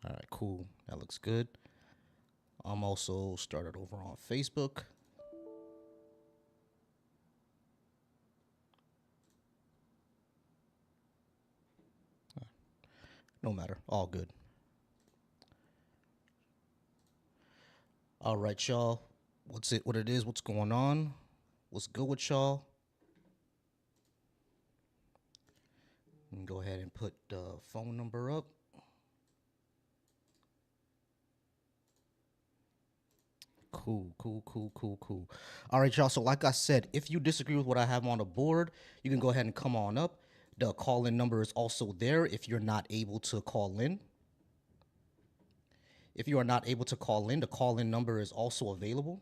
All right, cool. That looks good. I'm also started over on Facebook. No matter. All good. All right, y'all. What's it? What it is? What's going on? What's good with y'all? You can go ahead and put the phone number up. Cool, cool, cool, cool, cool. All right, y'all. So, like I said, if you disagree with what I have on the board, you can go ahead and come on up. The call in number is also there if you're not able to call in. If you are not able to call in, the call in number is also available.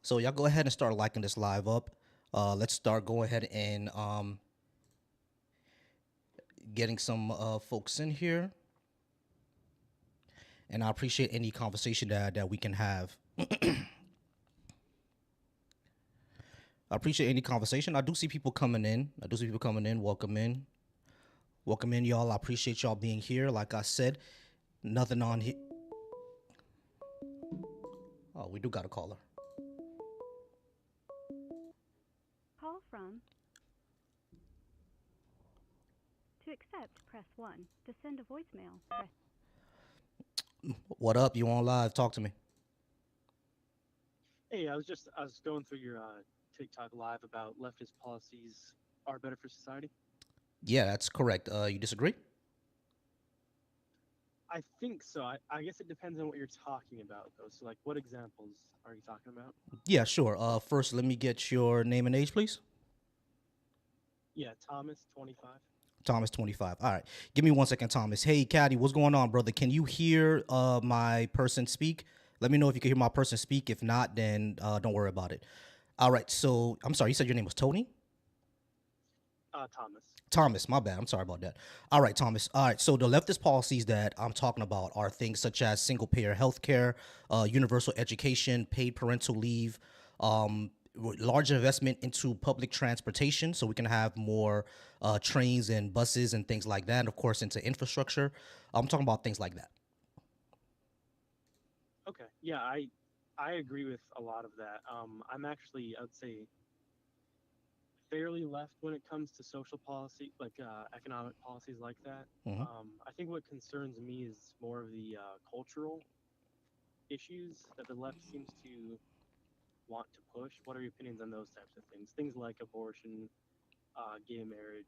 So, y'all go ahead and start liking this live up. Let's start going ahead and getting some folks in here. And I appreciate any conversation that we can have. I appreciate any conversation. I do see people coming in. Welcome in. Welcome in, y'all. I appreciate y'all being here. Like I said, nothing on here. Oh, we do got a caller. Call from. To accept, press 1. To send a voicemail, press. What up? You on live? Talk to me. Hey, I was going through your TikTok live about leftist policies are better for society. Yeah, that's correct. You disagree? I think so. I guess it depends on what you're talking about, though. So, like, what examples are you talking about? Yeah, sure. First, let me get your name and age, please. Yeah, Thomas, 25. Thomas, 25. All right. Give me 1 second, Thomas. Hey, Caddy, what's going on, brother? Can you hear my person speak? Let me know if you can hear my person speak. If not, then don't worry about it. All right. So, I'm sorry. You said your name was Tony? Thomas. Thomas, my bad. I'm sorry about that. All right, Thomas. All right. So the leftist policies that I'm talking about are things such as single payer health care, universal education, paid parental leave, large investment into public transportation so we can have more trains and buses and things like that. And of course, into infrastructure. I'm talking about things like that. Okay. Yeah, I agree with a lot of that. I'm actually, I would say, fairly left when it comes to social policy, like economic policies like that. Hmm. I think what concerns me is more of the cultural issues that the left seems to want to push. What are your opinions on those types of things? Things like abortion, gay marriage,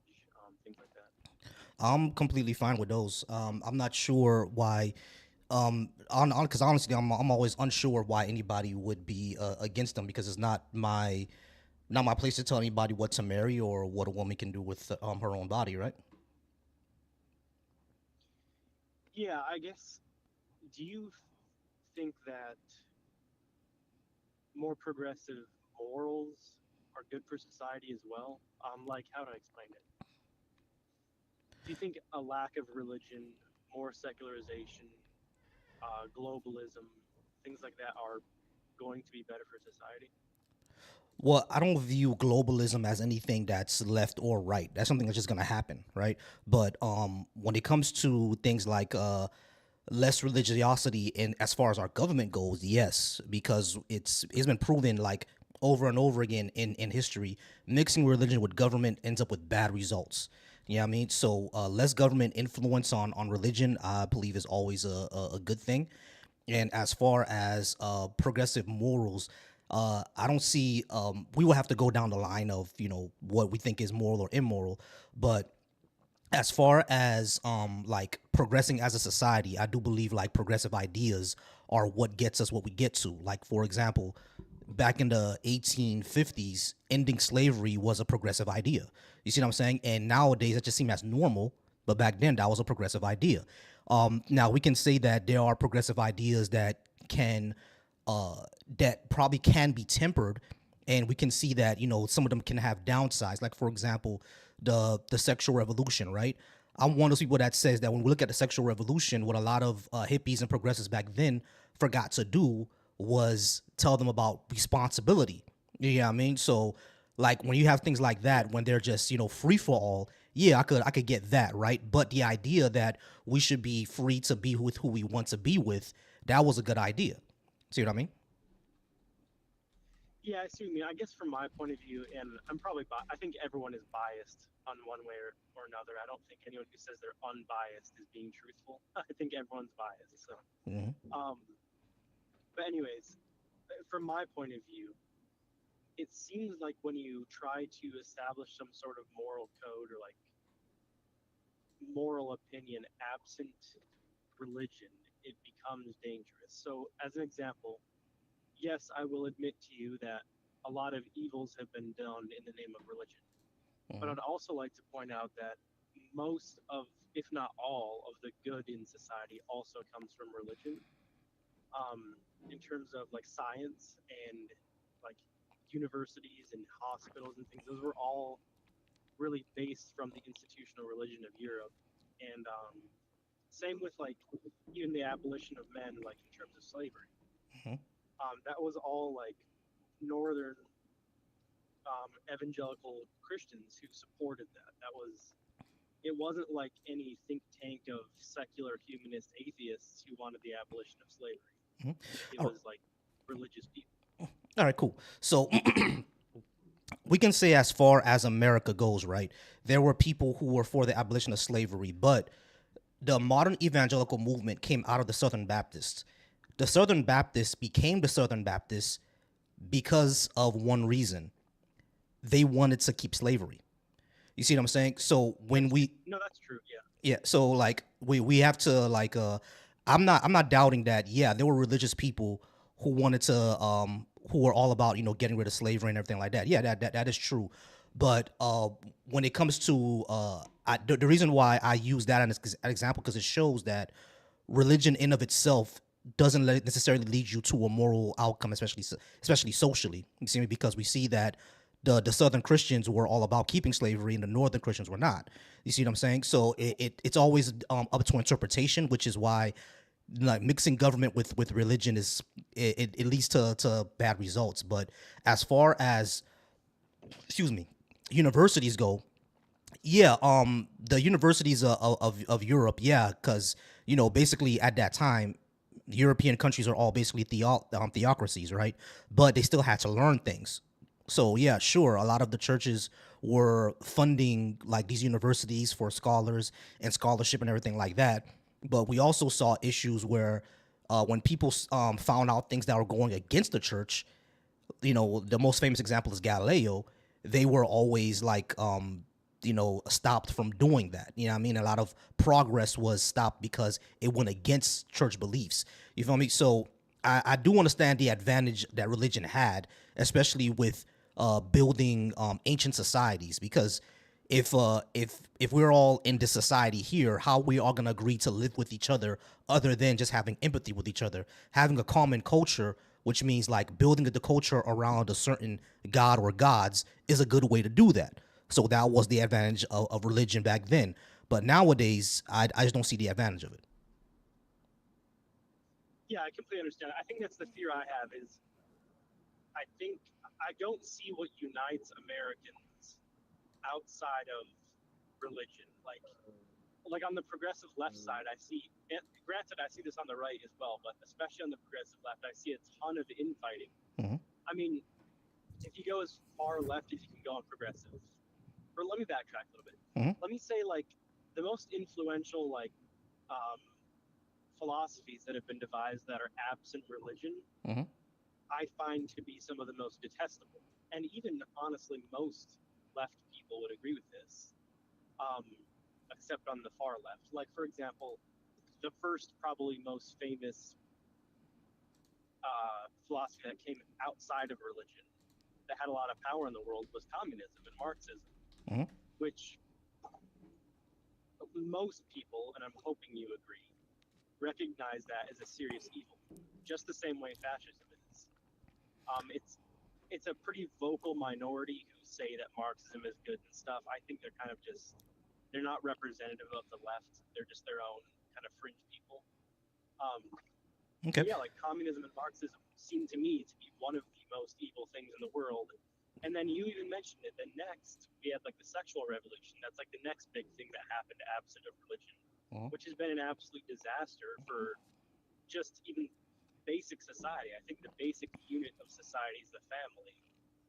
things like that. I'm completely fine with those. I'm not sure why. On because honestly, I'm always unsure why anybody would be against them because it's not my place to tell anybody what to marry or what a woman can do with her own body, right? Yeah, I guess. Do you think that more progressive morals are good for society as well? Like, how do I explain it? Do you think a lack of religion, more secularization, globalism, things like that are going to be better for society? Well, I don't view globalism as anything that's left or right. That's something that's just gonna happen, right? But when it comes to things like less religiosity in as far as our government goes, yes, because it's been proven like over and over again in history, mixing religion with government ends up with bad results. You know what I mean? So less government influence on religion, I believe, is always a good thing. And as far as progressive morals, I don't see. We will have to go down the line of what we think is moral or immoral, but as far as like progressing as a society, I do believe like progressive ideas are what gets us what we get to. Like for example, back in the 1850s, ending slavery was a progressive idea. You see what I'm saying? And nowadays it just seems as normal, but back then that was a progressive idea. Now we can say that there are progressive ideas that can that probably can be tempered, and we can see that some of them can have downsides. Like for example, the sexual revolution, right? I'm one of those people that says that when we look at the sexual revolution, what a lot of hippies and progressives back then forgot to do was tell them about responsibility. You know what I mean? So Like when you have things like that, when they're just free for all, yeah, I could get that, right. But the idea that we should be free to be with who we want to be with, that was a good idea. See what I mean? Yeah, I see what you mean. I guess from my point of view, and I think everyone is biased on one way or another. I don't think anyone who says they're unbiased is being truthful. I think everyone's biased. So, Hmm. um, but anyways, from my point of view, it seems like when you try to establish some sort of moral code or like moral opinion absent religion, it becomes dangerous. So, as an example, yes, I will admit to you that a lot of evils have been done in the name of religion. But Hmm. I'd also like to point out that most of, if not all, of the good in society also comes from religion. In terms of like science and like universities and hospitals and things, those were all really based from the institutional religion of Europe. And same with like even the abolition of men, like in terms of slavery. That was all like northern evangelical Christians who supported that. It wasn't like any think tank of secular humanist atheists who wanted the abolition of slavery. It All was like religious people. right, cool. So we can say, as far as America goes, right, there were people who were for the abolition of slavery, but the modern evangelical movement came out of the Southern Baptists. The Southern Baptists became the Southern Baptists because of one reason: they wanted to keep slavery. You see what I'm saying? So when That's we no, that's true. Yeah, yeah, so like we have to like I'm not doubting that. Yeah, there were religious people who wanted to who were all about getting rid of slavery and everything like that. Yeah, that is true. But when it comes to the reason why I use that as an example, because it shows that religion in of itself doesn't necessarily lead you to a moral outcome, especially socially. You see me? Because we see that the Southern Christians were all about keeping slavery, and the Northern Christians were not. You see what I'm saying? So it's always up to interpretation, which is why like mixing government with religion is it leads to bad results. But as far as, excuse me, universities go, yeah, the universities of Europe, yeah, because basically at that time, European countries are all basically theocracies, right? But they still had to learn things. So yeah, sure, a lot of the churches were funding like these universities for scholars and scholarship and everything like that. But we also saw issues where when people found out things that were going against the church, the most famous example is Galileo. They were always like, stopped from doing that. You know what I mean? A lot of progress was stopped because it went against church beliefs. You feel me? So I do understand the advantage that religion had, especially with building ancient societies, because if we're all in this society here, how we are gonna agree to live with each other than just having empathy with each other, having a common culture, which means like building the culture around a certain god or gods, is a good way to do that. So that was the advantage of religion back then. But nowadays, I just don't see the advantage of it. yeah, I completely understand. I think that's the fear I have is I think I don't see what unites Americans outside of religion. Like on the progressive left side, I see. And granted, I see this on the right as well, but especially on the progressive left, I see a ton of infighting. Hmm. I mean, if you go as far left as you can go on progressive, or let me backtrack a little bit. Hmm. Let me say like the most influential um, philosophies that have been devised that are absent religion, Hmm. I find to be some of the most detestable. And even honestly, most left people would agree with this, um, except on the far left. Like for example, the first probably most famous philosophy that came outside of religion that had a lot of power in the world was communism and Marxism, Hmm. which most people, and I'm hoping you agree, recognize that as a serious evil, just the same way fascism is. It's a pretty vocal minority who say that Marxism is good and stuff. I think they're not representative of the left. They're just their own kind of fringe people. Um, Okay. but yeah, like communism and Marxism seem to me to be one of the most evil things in the world, And then you even mentioned it. Then next, we had like the sexual revolution. That's like the next big thing that happened absent of religion, Mhm. which has been an absolute disaster for just even basic society. I think the basic unit of society is the family,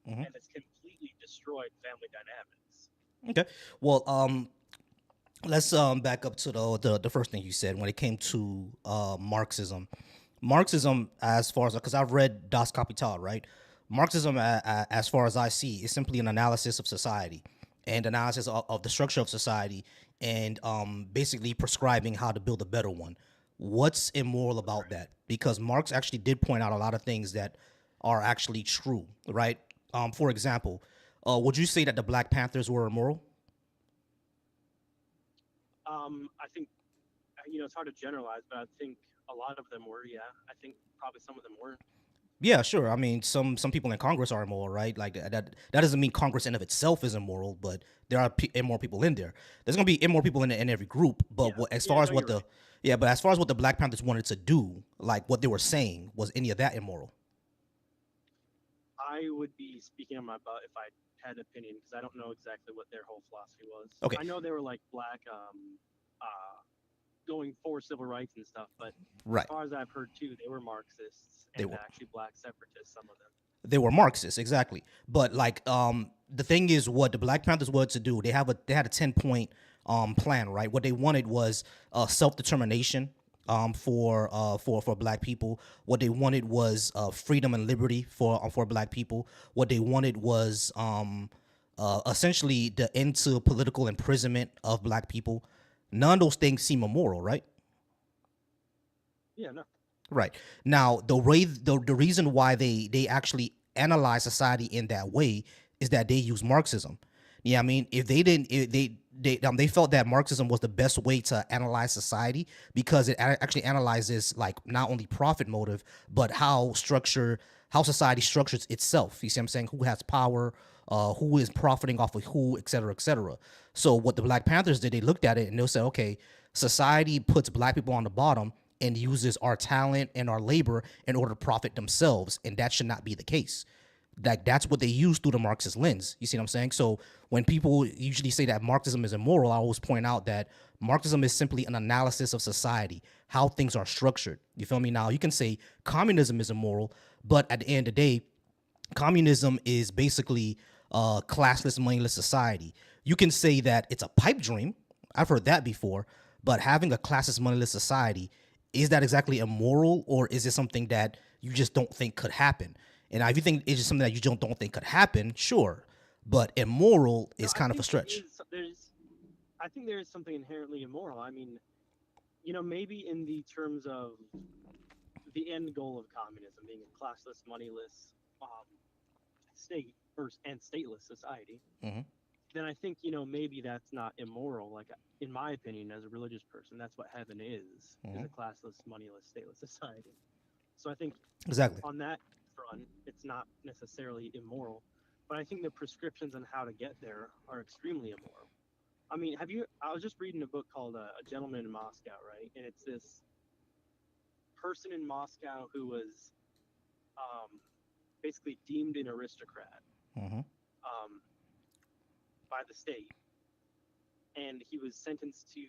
Mhm. and it's completely destroyed family dynamics. Okay. Well, let's back up to the first thing you said when it came to Marxism. Marxism, as far as because I've read Das Kapital, right? Marxism, as far as I see, is simply an analysis of society and analysis of the structure of society, and basically prescribing how to build a better one. What's immoral about Right. that? Because Marx actually did point out a lot of things that are actually true, right? For example, would you say that the Black Panthers were immoral? I think it's hard to generalize, but I think a lot of them were. Yeah, I think probably some of them weren't. Yeah, sure. I mean, some people in Congress are immoral, right? Like that doesn't mean Congress in of itself is immoral, but there are immoral people in there. There's gonna be immoral people in every group. But Yeah, what, as yeah, far as no, what you're the right. yeah, but as far as what the Black Panthers wanted to do, like what they were saying, was any of that immoral? I would be speaking on my butt if I had an opinion because I don't know exactly what their whole philosophy was. Okay, I know they were like black, going for civil rights and stuff, but as right. far as I've heard too, they were Marxists They and were actually black separatists. Some of them. they were Marxists, exactly. But like the thing is what the Black Panthers wanted to do, they had a 10 point plan, right? What they wanted was self determination for black people. What they wanted was freedom and liberty for black people. What they wanted was essentially the end to political imprisonment of black people. None of those things seem immoral, right? Yeah, no, Right. Now, the reason why they actually analyze society in that way is that they use Marxism. Yeah, I mean, if they didn't, if they felt that Marxism was the best way to analyze society because it actually analyzes like not only profit motive but how society structures itself. You see what I'm saying? Who has power, who is profiting off of who, et cetera, et cetera. So what the Black Panthers did, they looked at it and they said, okay, society puts black people on the bottom and uses our talent and our labor in order to profit themselves, and that should not be the case. Like that's what they use through the Marxist lens. You see what I'm saying? So when people usually say that Marxism is immoral, I always point out that Marxism is simply an analysis of society, how things are structured. You feel me? Now you can say communism is immoral, but at the end of the day, communism is basically a classless, moneyless society. You can say that it's a pipe dream. I've heard that before, but having a classless, moneyless society, is that exactly immoral, or is it something that you just don't think could happen? And if you think it's just something that you don't think could happen, sure, but immoral no, is I kind of a think it stretch. is. I think there is something inherently immoral. I mean, maybe in the terms of the end goal of communism being a classless, moneyless, state and stateless society, Hmm. then I think maybe that's not immoral. Like in my opinion, as a religious person, that's what heaven is Hmm. a classless, moneyless, stateless society. So I think Exactly. on that front, it's not necessarily immoral, but I think the prescriptions on how to get there are extremely immoral. I mean, have you? I was just reading a book called A Gentleman in Moscow, right? And it's this person in Moscow who was um, basically deemed an aristocrat Hmm. um, by the state, and he was sentenced to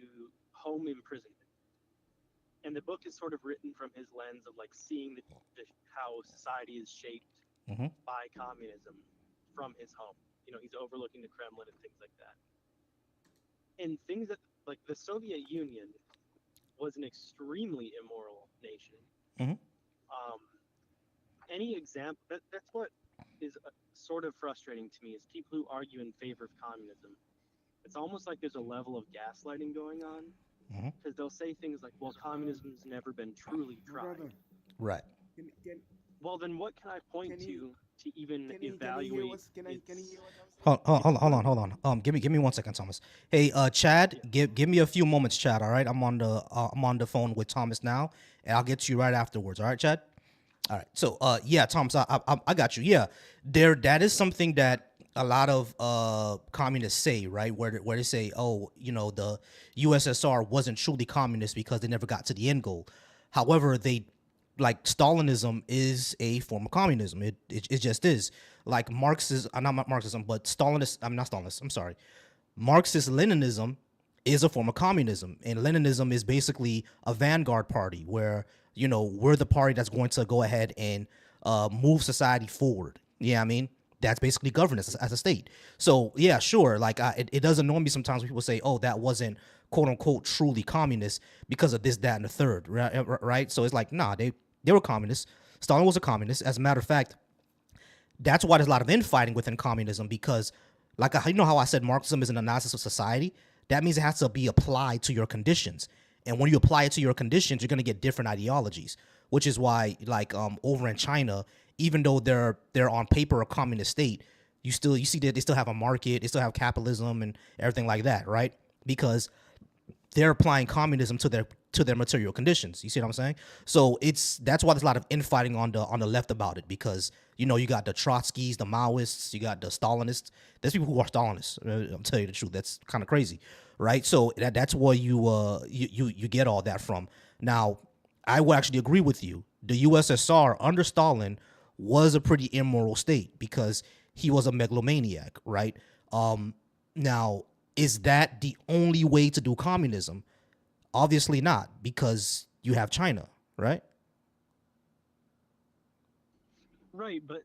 home imprisonment. And the book is sort of written from his lens of like seeing how society is shaped Hmm. by communism from his home. He's overlooking the Kremlin and things like that. And things that like the Soviet Union was an extremely immoral nation. Hmm. Um, any example that's what is sort of frustrating to me is people who argue in favor of communism. It's almost like there's a level of gaslighting going on Hmm. because they'll say things like, "Well, communism's never been truly tried." Brother, Right. can Well, then what can I point can you to even can he hear evaluate what's can he its hear what I'm saying? its worth? Hold on. Give me 1 second, Thomas. Hey, Chad, Yeah. give me a few moments, Chad. All right, I'm on the phone with Thomas now, and I'll get to you right afterwards. All right, Chad. All right. So, yeah, Thomas, I got you. Yeah, that is something that a lot of communists say, right? Where they say, oh, the USSR wasn't truly communist because they never got to the end goal. However, like Stalinism is a form of communism. It just is. Like Marxism, not Marxism, but Stalinist. I'm not Stalinist. I'm sorry. Marxist Leninism is a form of communism, and Leninism is basically a vanguard party where we're the party that's going to go ahead and move society forward. Yeah, I mean that's basically governance as a state. So yeah, sure. Like it does annoy me sometimes when people say, "Oh, that wasn't quote unquote truly communist because of this, that, and the third." Right? Right? So it's like, nah, they were communists. Stalin was a communist. As a matter of fact, that's why there's a lot of infighting within communism because, like, how I said Marxism is an analysis of society. That means it has to be applied to your conditions, and when you apply it to your conditions, you're going to get different ideologies. Which is why, like, over in China, even though they're on paper a communist state, you see that they still have a market, they still have capitalism and everything like that, right? Because they're applying communism to their material conditions. You see what I'm saying? So that's why there's a lot of infighting on the left about it because you got the Trotskys, the Maoists, you got the Stalinists. There's people who are Stalinists. I'm telling you the truth. That's kind of crazy, right? So that's where you get all that from. Now, I would actually agree with you. The USSR under Stalin was a pretty immoral state because he was a megalomaniac, right? Now, is that the only way to do communism? Obviously not, because you have China, right? Right, but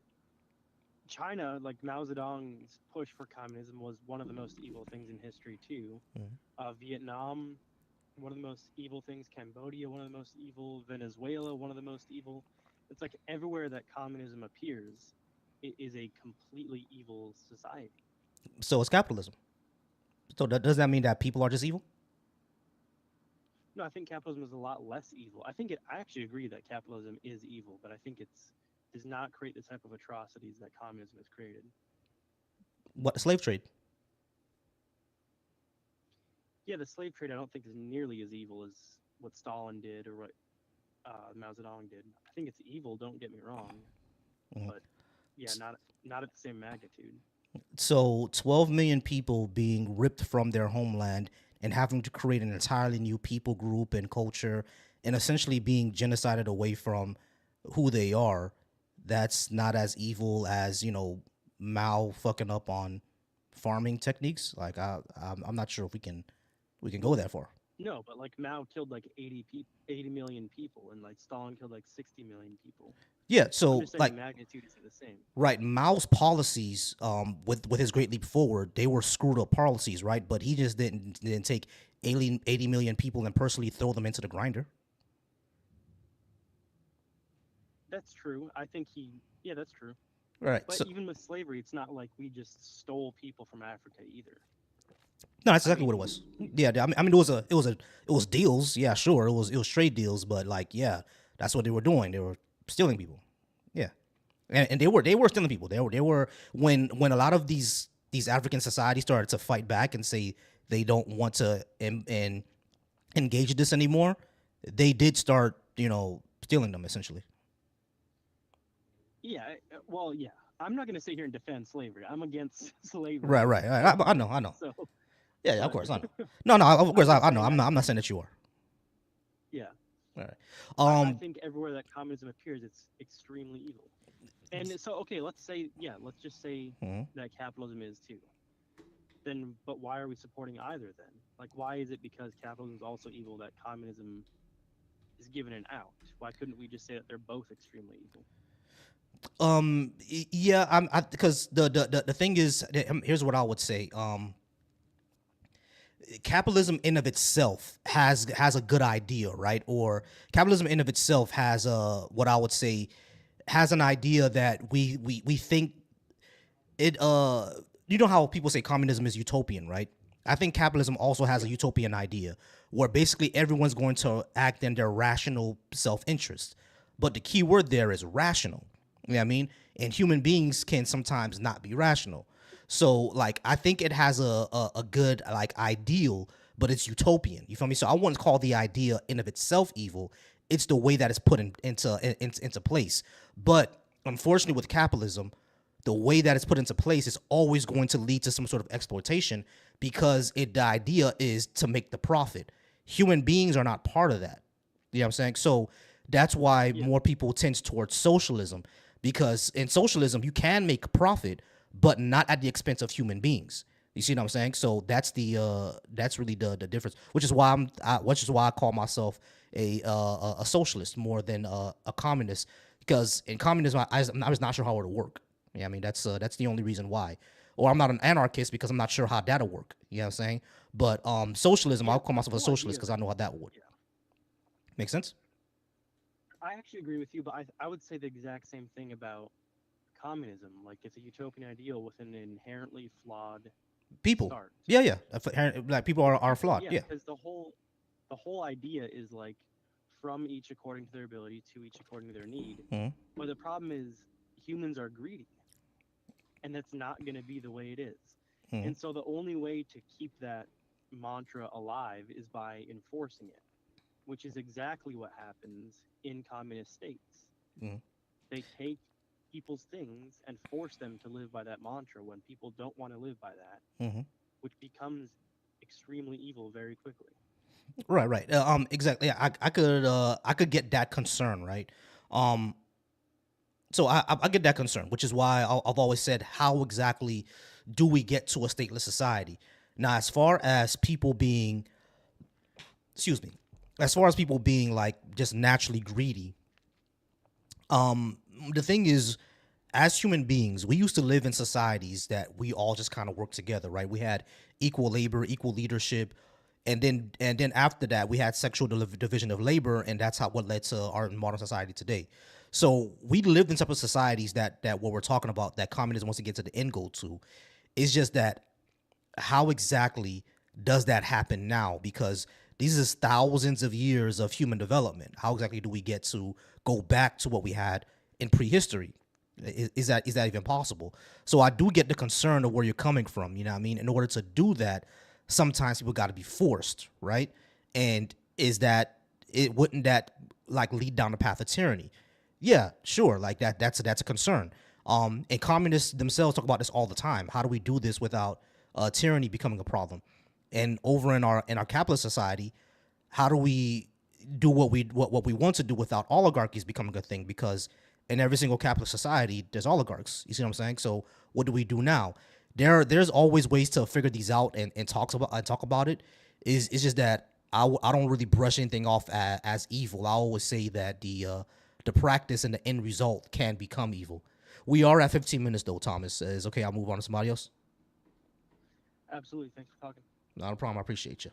China, like Mao Zedong's push for communism, was one of the most evil things in history too. Vietnam, one of the most evil things. Cambodia, one of the most evil. Venezuela, one of the most evil. It's like everywhere that communism appears, it is a completely evil society. So it's capitalism. So does that mean that people are just evil? No, I think capitalism is a lot less evil. I actually agree that capitalism is evil, but I think it does not create the type of atrocities that communism has created. What, slave trade? Yeah, the slave trade I don't think is nearly as evil as what Stalin did or what Mao Zedong did. I think it's evil. Don't get me wrong, but yeah, not at the same magnitude. So 12 million people being ripped from their homeland and having to create an entirely new people group and culture and essentially being genocided away from who they are, that's not as evil as, Mao fucking up on farming techniques. Like I'm not sure if we can go that far. No, but like Mao killed like 80 million people, and like Stalin killed like 60 million people. Yeah, I'm so just saying like the magnitude isn't the same. right, Mao's policies, with his Great Leap Forward, they were screwed up policies, right? But he just didn't take 80 million people and personally throw them into the grinder. That's true. Yeah, that's true. Right. But So even with slavery, it's not like we just stole people from Africa either. no, that's exactly what it was. Yeah, I mean, it was deals. Yeah, sure, it was trade deals, but like, yeah, that's what they were doing. They were stealing people. Yeah, and they were stealing people. They were when a lot of these African societies started to fight back and say they don't want to and engage this anymore. They did start, stealing them essentially. Yeah, well, yeah. I'm not going to sit here and defend slavery. I'm against slavery. Right. I know. So, Yeah, of but course, I know. No, of course, I'm I know. saying I'm not saying that you are. yeah. All right. I think everywhere that communism appears, it's extremely evil. And so, okay, let's just say that capitalism is too. Then, but why are we supporting either then? Like, why is it because capitalism is also evil that communism is given an out? Why couldn't we just say that they're both extremely evil? Yeah, because the thing is, here's what I would say. Capitalism in of itself has a good idea, right? Or capitalism in of itself has what I would say has an idea that we think it how people say communism is utopian, right? I think capitalism also has a utopian idea where basically everyone's going to act in their rational self-interest. But the key word there is rational. You know what I mean? And human beings can sometimes not be rational. So like I think it has a good like ideal, but it's utopian. You feel me? So I wouldn't call the idea in of itself evil. It's the way that it's put into place. But unfortunately with capitalism, the way that it's put into place is always going to lead to some sort of exploitation because the idea is to make the profit. Human beings are not part of that. You know what I'm saying? So That's why Yeah. more people tend towards socialism, because in socialism you can make profit, but not at the expense of human beings. You see what I'm saying? So that's really the difference, which is why I call myself a socialist more than a communist, because in communism I was not sure how it would work. Yeah, I mean that's the only reason why. Or I'm not an anarchist because I'm not sure how that'll work. You know what I'm saying? But socialism, Yeah, I'll call the myself a whole idea socialist of because I know how that would yeah, make sense. I actually agree with you, but I would say the exact same thing about communism. Like it's a utopian ideal with an inherently flawed People, start. yeah, yeah, like people Yeah, are people, flawed. yeah, Yeah. because the whole idea is like from each according to their ability to each according to their need. Mm-hmm. But the problem is humans are greedy, and that's not going to be the way it is. Mm-hmm. And so the only way to keep that mantra alive is by enforcing it, which is exactly what happens in communist states. Mm-hmm. They take people's things and force them to live by that mantra when people don't want to live by that, Mm-hmm. which becomes extremely evil very quickly. Right, right. Exactly. Yeah, I could get that concern, right? Um, so I get that concern, which is why I've always said, how exactly do we get to a stateless society? Now, as far as people being, excuse me, as far as people being like just naturally greedy, the thing is, as human beings, we used to live in societies that we all just kind of worked together, right? We had equal labor, equal leadership, and then after that, we had sexual division of labor, and that's how what led to our modern society today. So we lived in separate societies that what we're talking about, that communism wants to get to the end goal to, is just that how exactly does that happen now? Because these is thousands of years of human development. How exactly do we get to go back to what we had in prehistory? Is that even possible? So I do get the concern of where you're coming from. You know what I mean? In order to do that, sometimes people got to be forced, right? And is that it? Wouldn't that like lead down the path of tyranny? Yeah, sure. Like that. That's a concern. And communists themselves talk about this all the time. How do we do this without tyranny becoming a problem? And over in our capitalist society, how do we do what we want to do without oligarchies becoming a thing? Because in every single capitalist society, there's oligarchs. You see what I'm saying? So what do we do now? There's always ways to figure these out and talk about it. It's just that I don't really brush anything off as evil. I always say that the practice and the end result can become evil. We are at 15 minutes though, Thomas. Is okay. I'll move on to somebody else. Absolutely. Thanks for talking. Not a problem. I appreciate you.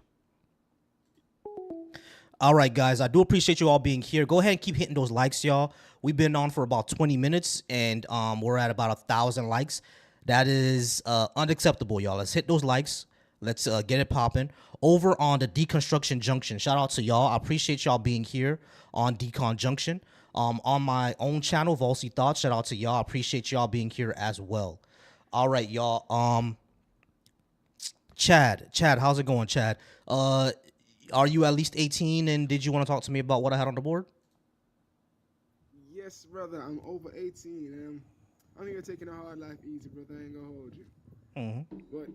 All right, guys. I do appreciate you all being here. Go ahead and keep hitting those likes, y'all. We've been on for about 20 minutes, and we're at about 1,000 likes. That is unacceptable, y'all. Let's hit those likes. Let's get it popping. Over on the Deconstruction Junction. Shout out to y'all. I appreciate y'all being here on Decon Junction. On my own channel, Volsy Thoughts. Shout out to y'all. I appreciate y'all being here as well. All right, y'all. Chad, how's it going, Chad? Are you at least 18, and did you want to talk to me about what I had on the board? Yes, brother, I'm over 18. I'm here taking a hard life easy, brother. I ain't gonna hold you. Mm-hmm. But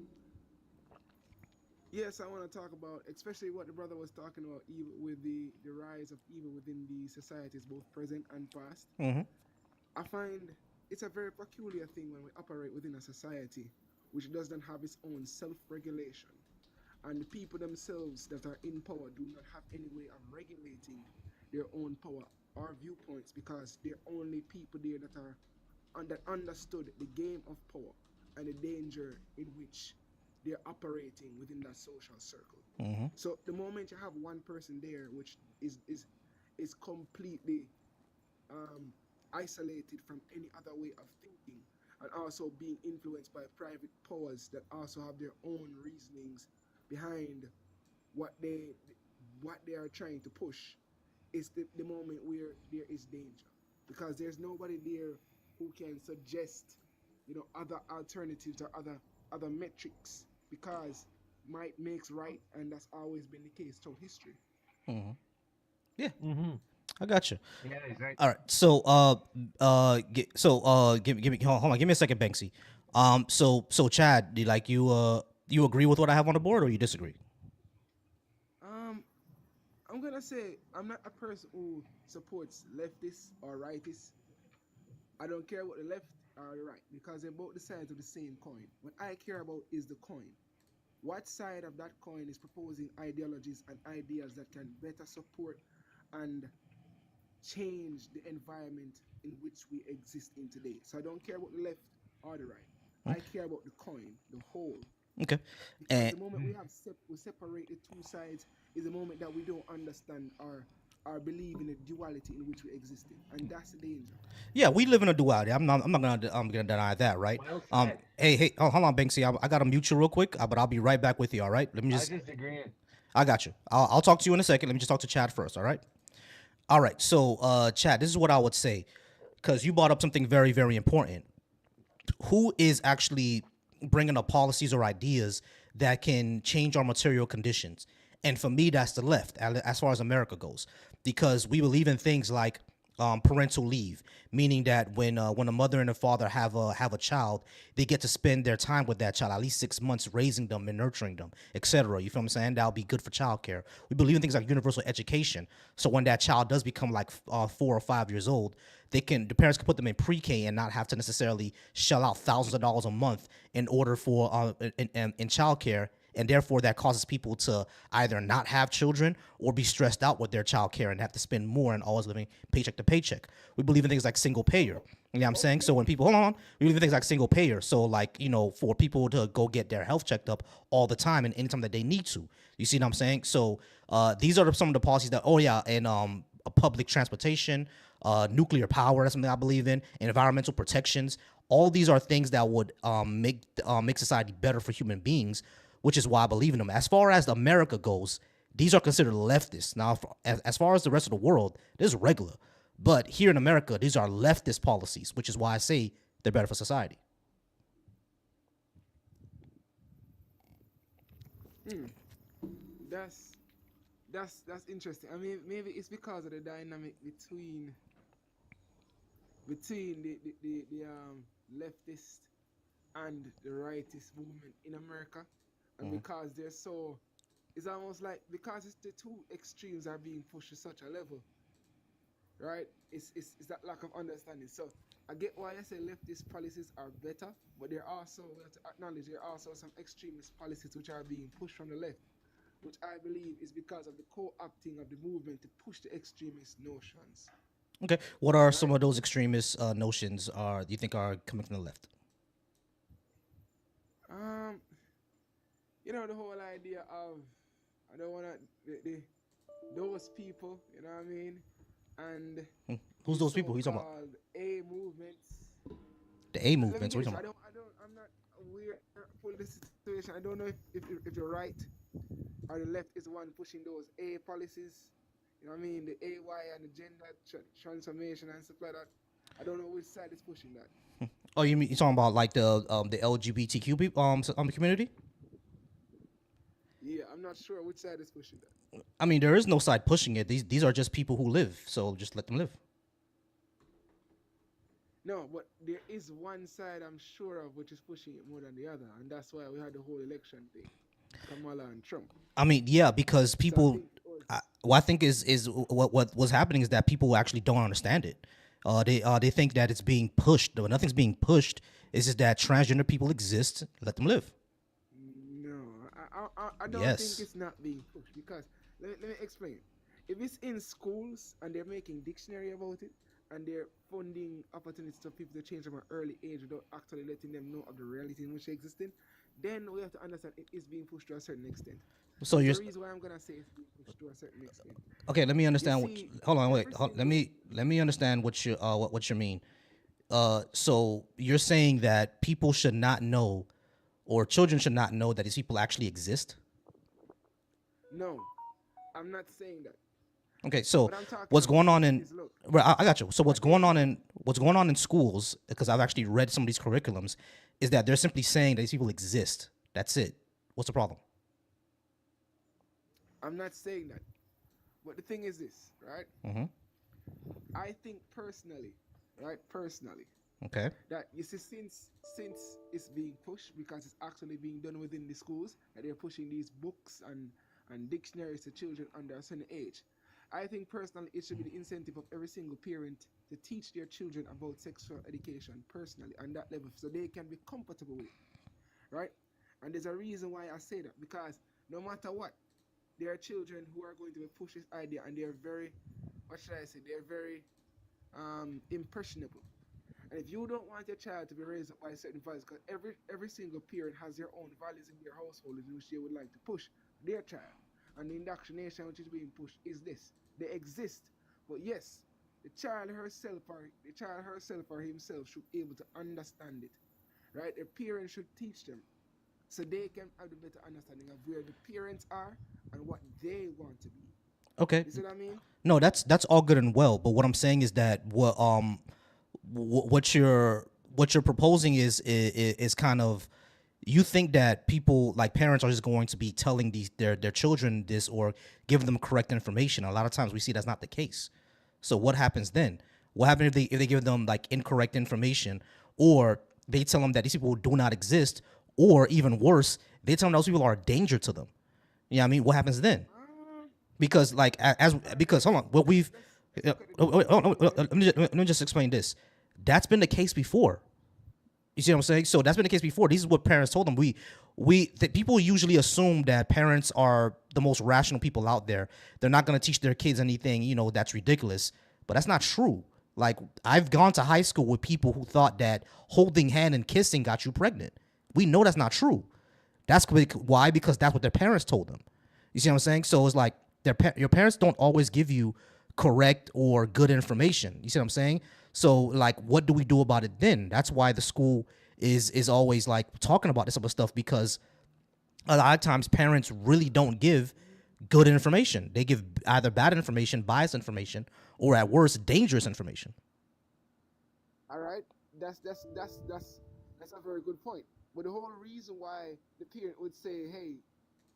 yes, I want to talk about, especially what the brother was talking about, evil with the rise of evil within the societies, both present and past. Mm-hmm. I find it's a very peculiar thing when we operate within a society which doesn't have its own self-regulation, and the people themselves that are in power do not have any way of regulating their own power or viewpoints, because they're only people there that are that understood the game of power and the danger in which they're operating within that social circle. Mm-hmm. So the moment you have one person there which is completely um, isolated from any other way of thinking, and also being influenced by private powers that also have their own reasonings behind what they are trying to push, is the moment where there is danger, because there's nobody there who can suggest other alternatives or other metrics, because might makes right, and that's always been the case throughout history. Mm-hmm. Yeah, Mm-hmm. I got you. Yeah, exactly. All right. So give me hold on. Give me a second, Banksy. So Chad, you agree with what I have on the board, or you disagree? Um, I'm gonna say I'm not a person who supports leftists or rightists. I don't care about the left or the right because they're both the sides of the same coin. What I care about is the coin. What side of that coin is proposing ideologies and ideas that can better support and change the environment in which we exist in today? So I don't care about the left or the right. I care about the coin, the whole. Okay. Because And the moment we separate the two sides is the moment that we don't understand or believe in the duality in which we exist in, and that's the danger. yeah, we live in a duality. I'm not gonna deny that, right? Well said. Hey, oh, hold on, Banksy. I gotta mute you real quick, but I'll be right back with you. All right? Let me I just. disagree. I got you. I'll talk to you in a second. Let me just talk to Chad first. All right? All right. So, Chad, this is what I would say, because you brought up something very, very important. Who is actually bringing up policies or ideas that can change our material conditions? And for me, that's the left, as far as America goes, because we believe in things like parental leave, meaning that when a mother and a father have a child, they get to spend their time with that child at least 6 months, raising them and nurturing them, etc. You feel what I'm saying? That'll be good for childcare. We believe in things like universal education, so when that child does become like 4 or 5 years old, the parents can put them in pre-K and not have to necessarily shell out thousands of dollars a month in order for in childcare, and therefore that causes people to either not have children or be stressed out with their child care and have to spend more and always living paycheck to paycheck. We believe in things like single payer. You know what I'm saying? So when people, hold on, we believe in things like single payer. So like, for people to go get their health checked up all the time and anytime that they need to. You see what I'm saying? So these are some of the policies that, oh yeah, and public transportation, nuclear power, that's something I believe in, environmental protections. All these are things that would make society better for human beings, which is why I believe in them. As far as America goes, these are considered leftists. Now, as far as the rest of the world, this is regular. But here in America, these are leftist policies, which is why I say they're better for society. Hmm. That's that's interesting. I mean, maybe it's because of the dynamic between the leftist and the rightist movement in America, and Mhm. because they're so, it's almost like because it's the two extremes are being pushed to such a level, right? It's that lack of understanding. So I get why I say leftist policies are better, but there are also, we have to acknowledge, there are also some extremist policies which are being pushed from the left, which I believe is because of the co-opting of the movement to push the extremist notions, Okay. What are right? some of those extremist notions do you think are coming from the left? Um, the whole idea of, I don't wanna the those people, you know what I mean, and Hmm. Who's these those people? Who you talking about? so-called A movements. The A Let me movements. get What this. are you talking about? I'm not aware of the situation. I don't know if you're right or the left is the one pushing those A policies. You know what I mean? The AY and the gender transformation and stuff like that. I don't know which side is pushing that. Oh, you talking about like the LGBTQ people community? Yeah, I'm not sure which side is pushing that. I mean, there is no side pushing it. These are just people who live. So just let them live. No, but there is one side I'm sure of which is pushing it more than the other, and that's why we had the whole election thing, Kamala and Trump. I mean, yeah, because So I people. think it was. What I think is what what's happening is that people actually don't understand it. They think that it's being pushed. But nothing's being pushed. It's just that transgender people exist. Let them live. No, I don't think Yes. it's not being pushed because let me explain. If it's in schools and they're making dictionary about it and they're funding opportunities for people to change from an early age without actually letting them know of the reality in which they exist in, then we have to understand it is being pushed to a certain extent. So That's you're the reason why I'm gonna say it's being pushed to a certain extent. okay. Let me You understand what. see, Hold on, wait. every single Let me understand what you mean. So you're saying that people should not know, or children should not know that these people actually exist. no, I'm not saying that. Okay, so What I'm talking what's going about on in is look, right, I got you. So a A. what's going on in schools, because I've actually read some of these curriculums, is that they're simply saying that these people exist. That's it. What's the problem? I'm not saying that. But the thing is this, right? Mm-hmm. I think personally, right? Personally, Okay. that you see, since it's being pushed because it's actually being done within the schools, that they're pushing these books and and dictionaries to children under a certain age. I think personally it should be the incentive of every single parent to teach their children about sexual education personally on that level so they can be comfortable with it, right? And there's a reason why I say that because no matter what, there are children who are going to be push this idea and they're very, what should I say, they're very impressionable. And if you don't want your child to be raised up by certain values, because every single parent has their own values in their household in which they would like to push their child. And the indoctrination which is being pushed is this. They exist. But yes, the child herself or himself should be able to understand it. Right? The parent should teach them so they can have a better understanding of where the parents are and what they want to be. Okay. You see what I mean? No, that's all good and well, but what I'm saying is that what you're proposing is kind of, you think that people like parents are just going to be telling their children this or giving them correct information. A lot of times we see that's not the case. So what happens then? What happens if they give them like incorrect information, or they tell them that these people do not exist, or even worse, they tell them those people are a danger to them? You know what I mean? What happens then? Because like because hold on, what we've let me just explain this. That's been the case before. You see what I'm saying? So that's been the case before. This is what parents told them. People usually assume that parents are the most rational people out there. They're not going to teach their kids anything, that's ridiculous. But that's not true. Like, I've gone to high school with people who thought that holding hand and kissing got you pregnant. We know that's not true. That's why, because that's what their parents told them. You see what I'm saying? So it's like your parents don't always give you correct or good information. You see what I'm saying? So like, what do we do about it then? That's why the school is always like talking about this type of stuff, because a lot of times parents really don't give good information. They give either bad information, biased information, or at worst, dangerous information. All right, that's a very good point. But the whole reason why the parent would say, "Hey,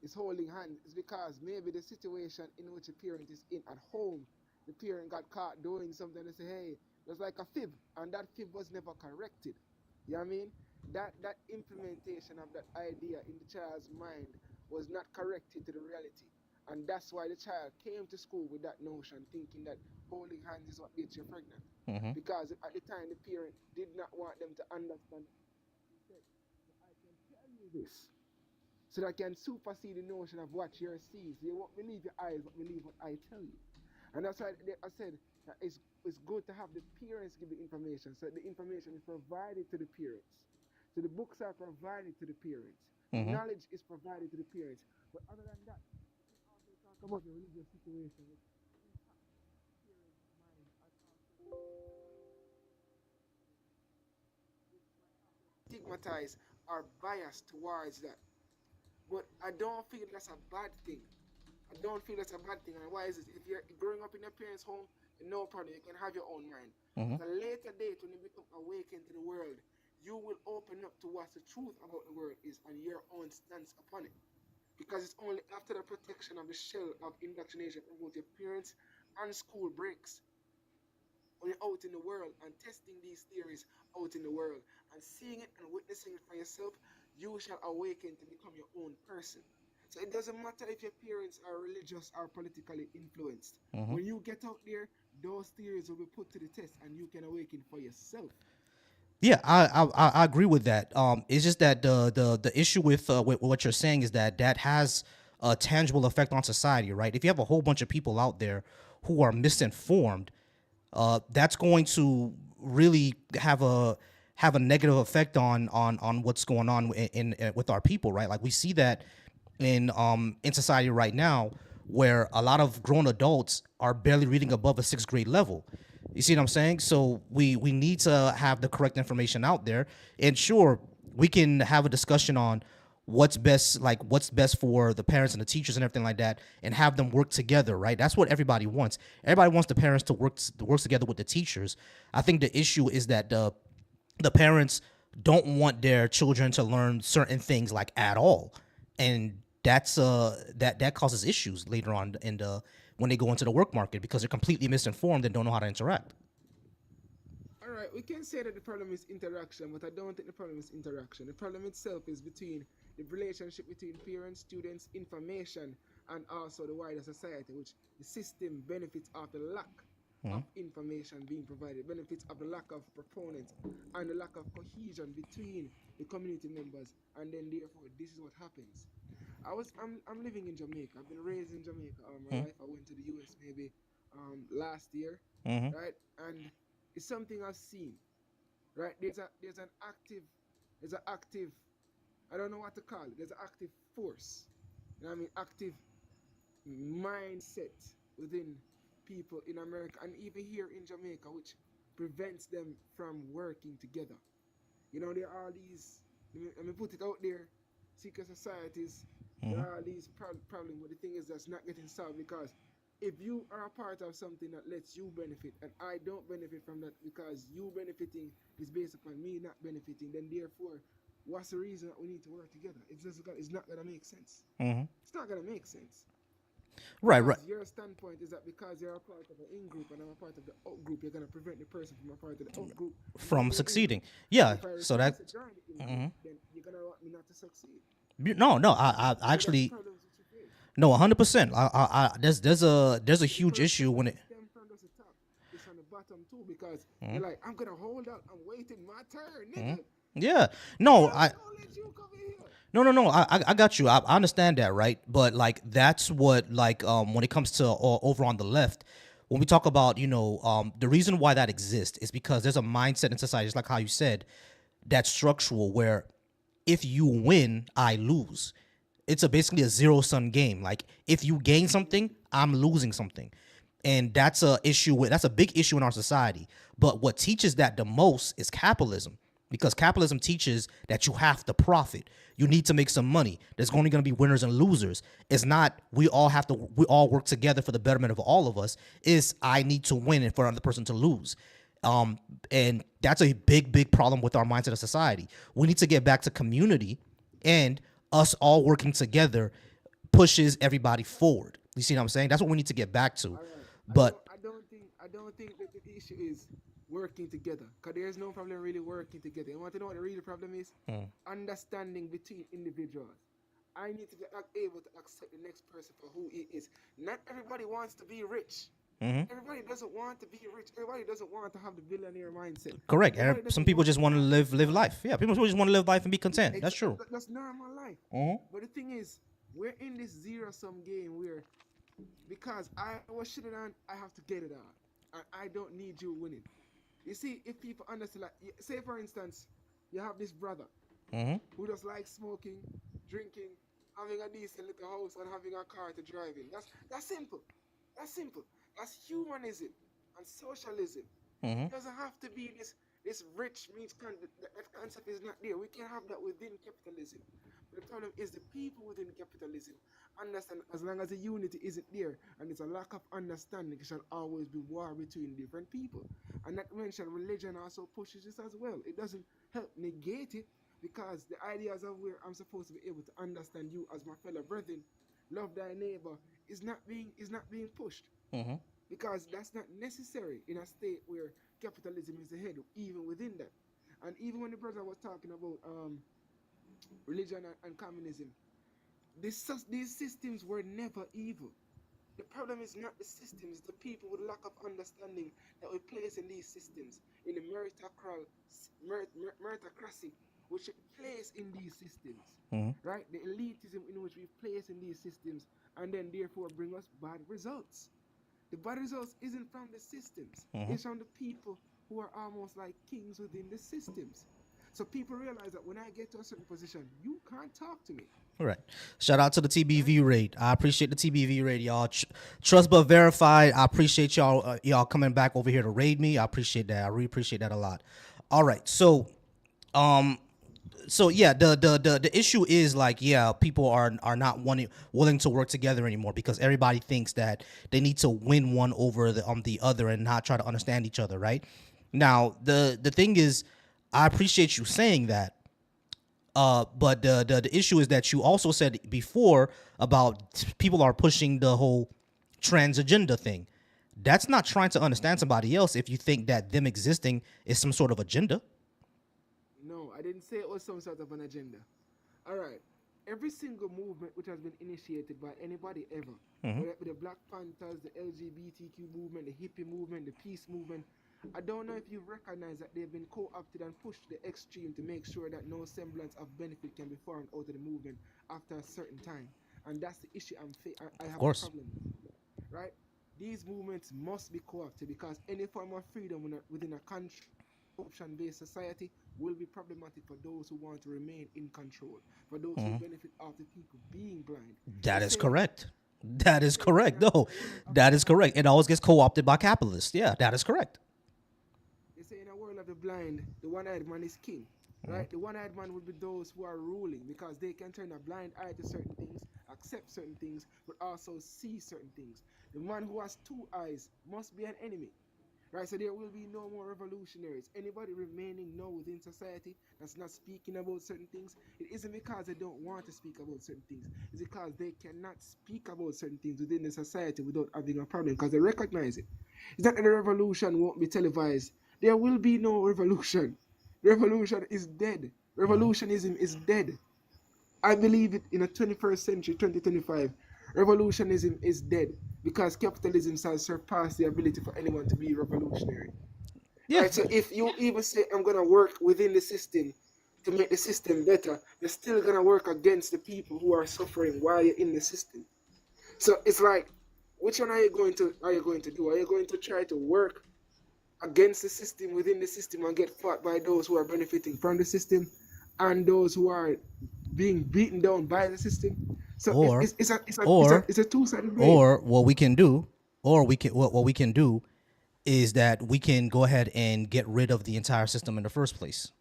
it's holding hand," is because maybe the situation in which the parent is in at home, the parent got caught doing something and say, "Hey, there's like a fib," and that fib was never corrected. You know what I mean? That implementation of that idea in the child's mind was not corrected to the reality. And that's why the child came to school with that notion, thinking that holding hands is what gets you pregnant. Mm-hmm. Because at the time, the parent did not want them to understand. He said, "I can tell you this, so that I can supersede the notion of what your sees. You won't believe your eyes, but believe what I tell you." And that's why I said that it's good to have the parents give the information, so the information is provided to the parents. So the books are provided to the parents. The Mm-hmm. knowledge is provided to the parents. But other than that, we can also talk about the religious situation, which impacts parents' mind and also stigmatize or bias towards that. But I don't feel that's a bad thing. I don't feel that's a bad thing. And why is it? If you're growing up in your parents' home, no problem, you can have your own mind. Mm-hmm. At a later date, when you become awakened to the world, you will open up to what the truth about the world is and your own stance upon it. Because it's only after the protection of the shell of indoctrination from both your parents and school breaks, when you're out in the world and testing these theories out in the world and seeing it and witnessing it for yourself, you shall awaken to become your own person. So it doesn't matter if your parents are religious or politically influenced. Mm-hmm. When you get out there, those theories will be put to the test and you can awaken for yourself. Yeah, I agree with that. It's just that the issue with what you're saying is that has a tangible effect on society, right? If you have a whole bunch of people out there who are misinformed, that's going to really have a negative effect on what's going on in with our people, right? Like we see that in society right now, where a lot of grown adults are barely reading above a sixth grade level. You see what I'm saying? So we need to have the correct information out there, and sure, we can have a discussion on what's best for the parents and the teachers and everything like that, and have them work together, right? That's what everybody wants. Everybody wants the parents to work together with the teachers. I think the issue is that the parents don't want their children to learn certain things like at all, and that causes issues later on in the when they go into the work market, because they're completely misinformed and don't know how to interact. All right, we can say that the problem is interaction, but I don't think the problem is interaction. The problem itself is between the relationship between parents, students, information, and also the wider society, which the system benefits of the lack of information being provided, benefits of the lack of proponents and the lack of cohesion between the community members, and then therefore this is what happens. I'm living in Jamaica. I've been raised in Jamaica all my life. I went to the US maybe last year, Mm-hmm. right? And it's something I've seen, right? There's an active I don't know what to call it. There's an active force. You know what I mean? Active mindset within people in America and even here in Jamaica, which prevents them from working together. There are these, let me put it out there, secret societies, there Mm-hmm. are these problems, but the thing is that's not getting solved because if you are a part of something that lets you benefit and I don't benefit from that because you benefiting is based upon me not benefiting, then therefore, what's the reason that we need to work together? It's not gonna make sense. Mm-hmm. It's not gonna make sense. Right, right. Because your standpoint is that because you're a part of the in group and I'm a part of the out group, you're gonna prevent the person from a part of the out group. From Maybe agreement. succeeding. Yeah. If I So refuse that. to join the in group, Mhm. then you're gonna want me not to succeed. No, no. I So that's the actually problems that you face. no 100%. There's a The huge problem issue when doesn't it. stem from the top. It's on the bottom too because you're like, I'm gonna hold out. I'm waiting my turn, nigga. Yeah. No, I'm I. gonna let you come in here. No. I got you. I understand that, right? But like that's what like when it comes to over on the left, when we talk about the reason why that exists is because there's a mindset in society, just like how you said, that's structural where if you win, I lose. It's basically a zero sum game. Like if you gain something, I'm losing something. And that's a big issue in our society. But what teaches that the most is capitalism. Because capitalism teaches that you have to profit. You need to make some money. There's only going to be winners and losers. It's not we all work together for the betterment of all of us. It's I need to win and for another person to lose. And that's a big problem with our mindset of society. We need to get back to community, and us all working together pushes everybody forward. You see what I'm saying? That's what we need to get back to. All right. But I don't think that the issue is working together. Cause there's no problem really working together. You want to know what the real problem is? Understanding between individuals. I need to be able to accept the next person for who he is. Not everybody wants to be rich. Everybody doesn't want to be rich. Everybody doesn't want to have the billionaire mindset. correct. Everybody Some doesn't people want just want to live life. Yeah, people just want to live life and be content. That's Ex- true. That's normal life. But the thing is, we're in this zero sum game where because I was shitting on, I have to get it on. And I don't need you winning. You see, if people understand, like, say for instance, you have this brother who just likes smoking, drinking, having a decent little house, and having a car to drive in. That's simple. That's simple. That's humanism and socialism. It doesn't have to be this rich means that concept is not there. We can have that within capitalism. But the problem is the people within capitalism understand as long as the unity isn't there and there's a lack of understanding, there shall always be war between different people. And not to mention religion also pushes this as well. It doesn't help negate it because the ideas of where I'm supposed to be able to understand you as my fellow brethren, love thy neighbor, is not being pushed. Because that's not necessary in a state where capitalism is the head, even within that. And even when the brother was talking about religion and communism, these systems were never evil. The problem is not the systems, the people with lack of understanding that we place in these systems, in the meritocracy which we place in these systems, right? The elitism in which we place in these systems, and then therefore bring us bad results. The bad results isn't from the systems, it's from the people who are almost like kings within the systems. So people realize that when I get to a certain position, you can't talk to me. All right. Shout out to the TBV raid. I appreciate the TBV raid, y'all. Trust but verified. I appreciate y'all coming back over here to raid me. I appreciate that. I really appreciate that a lot. All right. So yeah, the issue is like, yeah, people are not willing to work together anymore because everybody thinks that they need to win one over the other and not try to understand each other, right? Now, the thing is, I appreciate you saying that. But the issue is that you also said before about people are pushing the whole trans agenda thing. That's not trying to understand somebody else if you think that them existing is some sort of agenda. No, I didn't say it was some sort of an agenda. All right. every single movement which has been initiated by anybody ever, Mm-hmm. whether it be the Black Panthers, the LGBTQ movement, the hippie movement, the peace movement, I don't know if you recognize that they've been co-opted and pushed to the extreme to make sure that no semblance of benefit can be found out of the movement after a certain time. And that's the issue I Of have a course. problem with, right? These movements must be co-opted because any form of freedom within a corruption-based society will be problematic for those who want to remain in control, for those who Mm-hmm. benefit of the people being blind. They That is say correct. That they is say in correct. No, a world of that is correct. It always gets co-opted by capitalists. Yeah, that is correct. they say in a world of the blind, the one-eyed man is king, Mm-hmm. right? The one-eyed man will be those who are ruling because they can turn a blind eye to certain things, accept certain things, but also see certain things. The man who has two eyes must be an enemy, right? So there will be no more revolutionaries. Anybody remaining now within society that's not speaking about certain things, it isn't because they don't want to speak about certain things. It's because they cannot speak about certain things within the society without having a problem because they recognize it. It's not that the revolution won't be televised. There will be no revolution. Revolution is dead. Mm-hmm. Revolutionism is dead. I believe it in a 21st century, 2025. Revolutionism is dead because capitalism has surpassed the ability for anyone to be revolutionary. Yeah. Right? So if you even say I'm gonna work within the system to make the system better, you're still gonna work against the people who are suffering while you're in the system. So it's like, which one are you going to do? Are you going to try to work against the system within the system and get fought by those who are benefiting from the system and those who are being beaten down by the system? So Or, it's or, a two-sided blade. or what we can do, or what we can do is that we can go ahead and get rid of the entire system in the first place.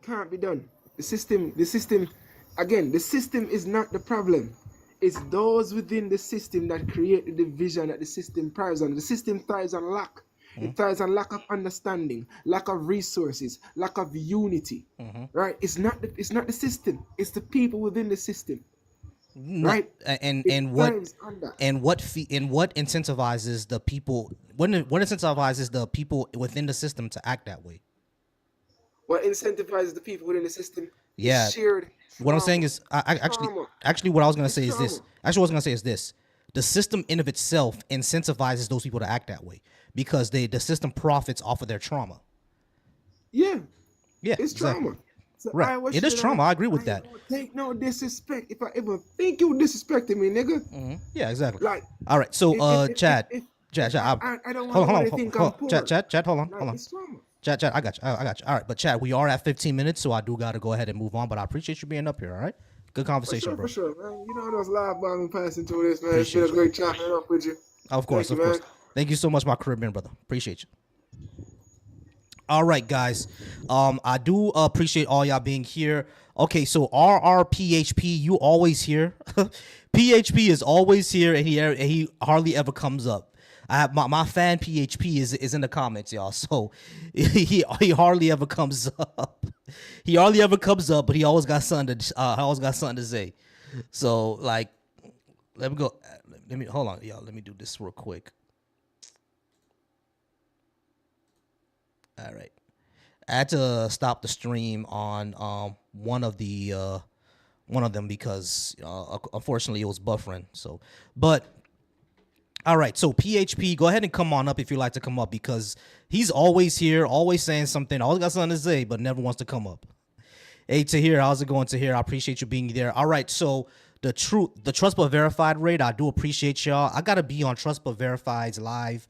Can't be done. The system, again, the system is not the problem. It's those within the system that create the division that the system thrives on. The system thrives on lack. It thrives on lack of understanding, lack of resources, lack of unity. Mm-hmm. Right? It's not the system. It's the people within the system. No, Right? and It and what thrives on that. and what incentivizes the people? What incentivizes the people within the system to act that way? What incentivizes the people within the system is Yeah, shared what I'm saying trauma. is, I Trauma. actually what I was gonna It's say is this. trauma. Actually, what I was gonna say is this: the system in of itself incentivizes those people to act that way because the system profits off of their trauma. Yeah. Yeah, It's exactly. trauma. So Right. I was It is sure that trauma. I agree I with ain't that. gonna take no disrespect if I ever think you disrespecting me, nigga. Yeah, exactly. Like All right. So, if if if if Chad, if, Chad, if Chad, I don't want hold on, nobody to think I'm Chad, poor. Chad, hold on, Like hold on. it's trauma. Chad, I got you. I got you. All right, but Chad, we are at 15 minutes, so I do got to go ahead and move on. But I appreciate you being up here. All right. Good conversation, For bro. sure, man. You know those live bombing passing through this, man. It's been a Appreciate you. great chopping it up with you. Of course, Thank you, of course. man. Thank you so much, my Caribbean brother. Appreciate you. All right, guys. I do appreciate all y'all being here. Okay, so RRPHP, you always here. PHP is always here, and he hardly ever comes up. I have my fan PHP is in the comments, y'all. So he hardly ever comes up. He hardly ever comes up, but he always got something to say. So like, let me go. Let me hold on, y'all. Let me do this real quick. All right. I had to stop the stream on one of them because unfortunately it was buffering. So, but all right. So PHP, go ahead and come on up if you'd like to come up because he's always here, always saying something, always got something to say, but never wants to come up. Hey Tahir, how's it going, Tahir? I appreciate you being there. All right, so the Trust But Verified rate, I do appreciate y'all. I gotta be on Trust But Verified's live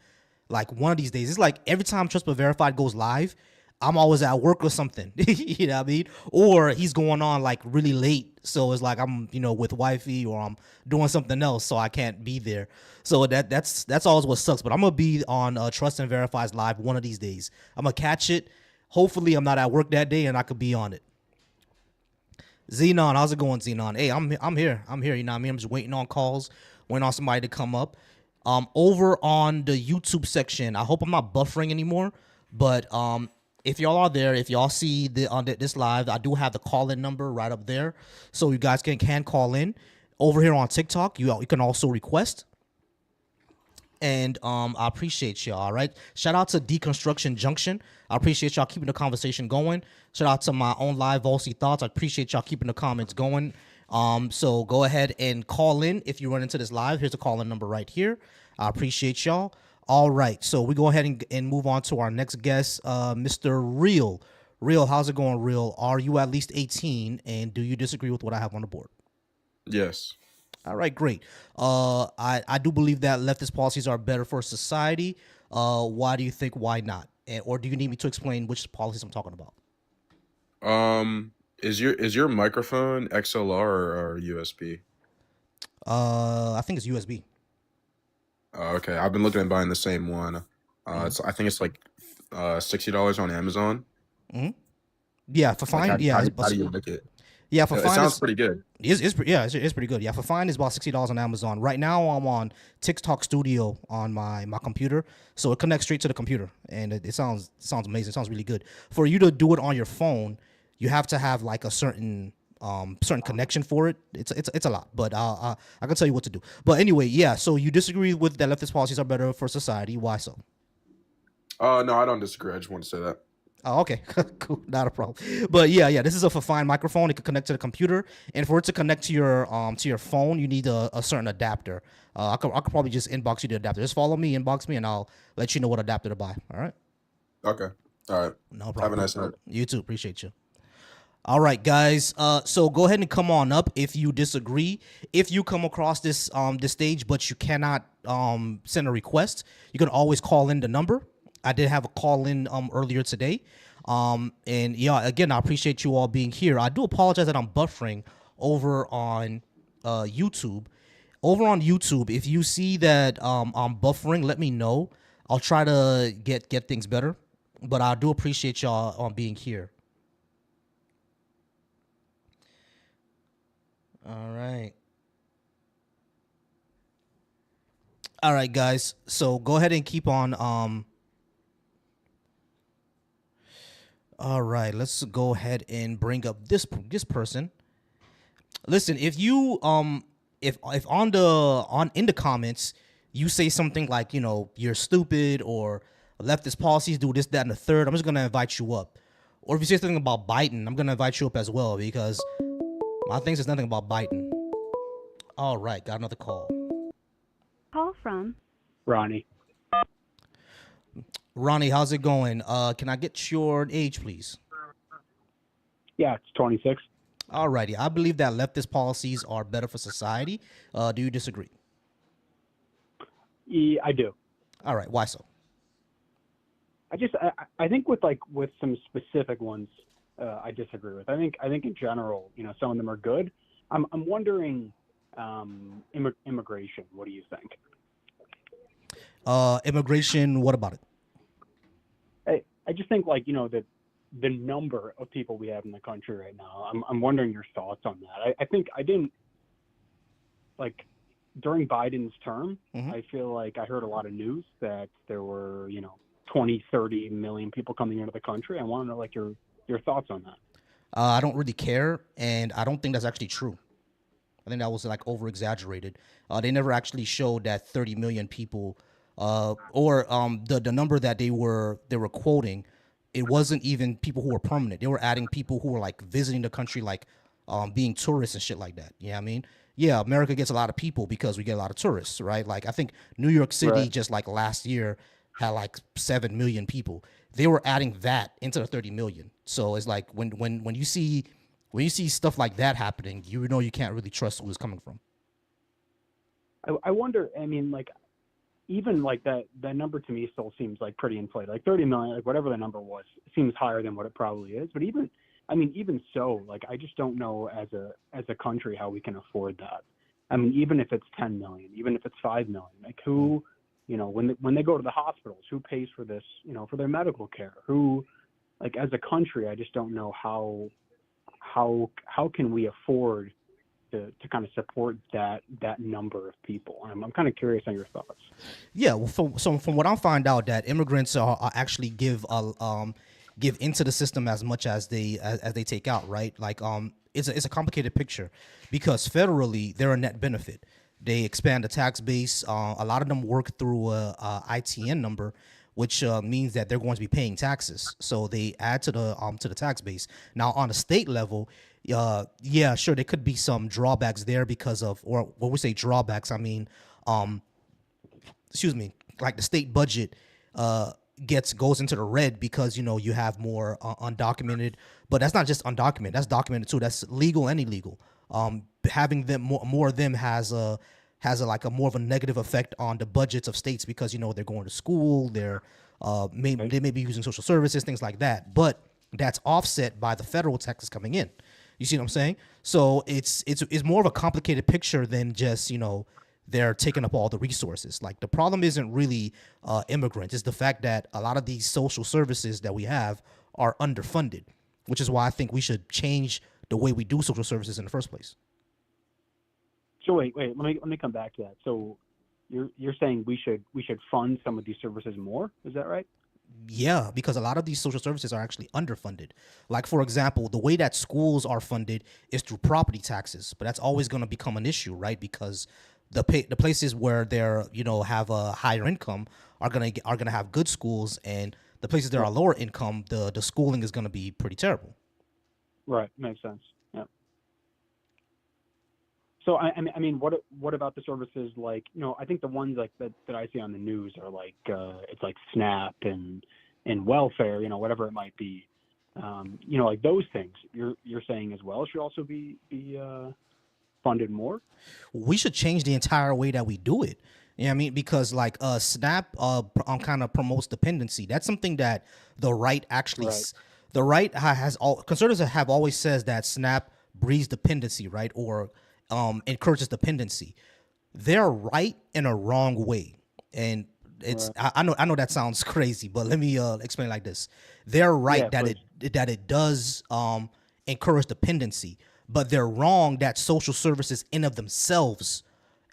like one of these days. It's like every time Trust But Verified goes live, I'm always at work or something. You know what I mean? Or he's going on like really late. So it's like I'm, with wifey or I'm doing something else, so I can't be there. So that's always what sucks. But I'm gonna be on Trust and Verified's live one of these days. I'm gonna catch it. Hopefully I'm not at work that day and I could be on it. Xenon, how's it going, Xenon? Hey, I'm here. You know what I mean? I'm just waiting on calls, waiting on somebody to come up. Over on the YouTube section, I hope I'm not buffering anymore. But if y'all are there, if y'all see this live, I do have the call-in number right up there, so you guys can call in. Over here on TikTok, you can also request. And I appreciate y'all. All right. Shout out to Deconstruction Junction. I appreciate y'all keeping the conversation going. Shout out to my own live Volsy Thoughts. I appreciate y'all keeping the comments going. So go ahead and call in if you run into this live. Here's the call-in number right here. I appreciate y'all. All right, so we go ahead and move on to our next guest, Mr. Real. Real, how's it going, Real? Are you at least 18, and do you disagree with what I have on the board? Yes. All right, great. I do believe that leftist policies are better for society. Why do you think? Why not? Or do you need me to explain which policies I'm talking about? Is your microphone XLR or USB? I think it's USB. Okay, I've been looking at buying the same one. I think it's like $60 on Amazon. Yeah, for Like, fine. how do you like it? Yeah, for It fine sounds is pretty good. it's pretty good. Yeah, for fine is about $60 on Amazon. Right now I'm on TikTok Studio on my computer, so it connects straight to the computer, and it sounds amazing. It sounds really good. For you to do it on your phone, you have to have like a certain connection for it. It's a lot, but I can tell you what to do. But anyway, yeah. So you disagree with that leftist policies are better for society? Why so? No, I don't disagree. I just want to say that. Oh, okay, cool, not a problem. But yeah, this is a fine microphone. It can connect to the computer, and for it to connect to your phone, you need a certain adapter. I could probably just inbox you the adapter. Just follow me, inbox me, and I'll let you know what adapter to buy. All right, Okay. All right. no Have a problem. nice night. You too. Appreciate you. All right, guys. So go ahead and come on up if you disagree. If you come across this stage, but you cannot send a request, you can always call in the number. I did have a call in earlier today. And yeah, again, I appreciate you all being here. I do apologize that I'm buffering over on YouTube. Over on YouTube, if you see that I'm buffering, let me know. I'll try to get things better. But I do appreciate y'all being here. All right. All right, guys. So go ahead and keep on. All right, let's go ahead and bring up this person. Listen, if you if on in the comments you say something like, you're stupid or leftist policies do this, that, and the third, I'm just gonna invite you up. Or if you say something about Biden, I'm gonna invite you up as well because my thing says nothing about Biden. All right, got another call. Call from Ronnie. Ronnie, how's it going? Can I get your age, please? Yeah, it's 26. All righty. I believe that leftist policies are better for society. Do you disagree? Yeah, I do. All right. Why so? I think with some specific ones, I disagree with. I think in general, some of them are good. I'm wondering, immigration. What do you think? Immigration. What about it? I just think that the number of people we have in the country right now. I'm wondering your thoughts on that. I think I didn't like during Biden's term. I feel like I heard a lot of news that there were 20, 30 million people coming into the country. I want to know your thoughts on that. I don't really care, and I don't think that's actually true. I think that was over exaggerated. They never actually showed that 30 million people, or the number that they were quoting. It wasn't even people who were permanent. They were adding people who were visiting the country, being tourists and shit like that. You know what I mean? Yeah, America gets a lot of people because we get a lot of tourists, right? I think New York City Right. just last year had 7 million people. They were adding that into the 30 million. So it's when you see stuff like that happening, you can't really trust who it's coming from. I wonder. I mean, even that number to me still seems pretty inflated. 30 million, whatever the number was, seems higher than what it probably is. But even so, I just don't know as a country how we can afford that. I mean, even if it's 10 million, even if it's 5 million, who, when they go to the hospitals, who pays for this, for their medical care? Who, as a country, I just don't know how can we afford to kind of support that number of people. I'm kind of curious on your thoughts. Yeah, well, from what I find out, that immigrants are actually give into the system as much as they take out, right? It's a complicated picture because federally they're a net benefit. They expand the tax base. A lot of them work through a ITN number, which means that they're going to be paying taxes. So they add to the tax base. Now on the state level, Yeah, sure, there could be some drawbacks there because of, or when we say drawbacks, I mean, um, excuse me, like the state budget goes into the red because you have more undocumented, but that's not just undocumented, that's documented too, that's legal and illegal. Having them more of them has a like a more of a negative effect on the budgets of states because they're going to school, they may be using social services, things like that, but that's offset by the federal taxes coming in. You see what I'm saying? So it's more of a complicated picture than just they're taking up all the resources. Like the problem isn't really immigrants; it's the fact that a lot of these social services that we have are underfunded, which is why I think we should change the way we do social services in the first place. So wait, let me come back to that. So you're saying we should fund some of these services more? Is that right? Yeah, because a lot of these social services are actually underfunded. Like for example, the way that schools are funded is through property taxes, but that's always going to become an issue, right? Because the places where they're have a higher income are gonna have good schools, and the places that are lower income, the schooling is going to be pretty terrible. Right, makes sense. Yeah. So I mean, what about the services like I think the ones like that I see on the news are like it's like SNAP and welfare, whatever it might be, like those things. You're saying as well should also be funded more. We should change the entire way that we do it. You know what I mean? Because like SNAP kind of promotes dependency. That's something that the right actually Right. the right has all conservatives have always says that SNAP breeds dependency, right? Or encourages dependency. They're right in a wrong way. And it's Right. I know that sounds crazy, but let me explain it like this. They're right Yeah, that please. it does encourage dependency, but they're wrong that social services in of themselves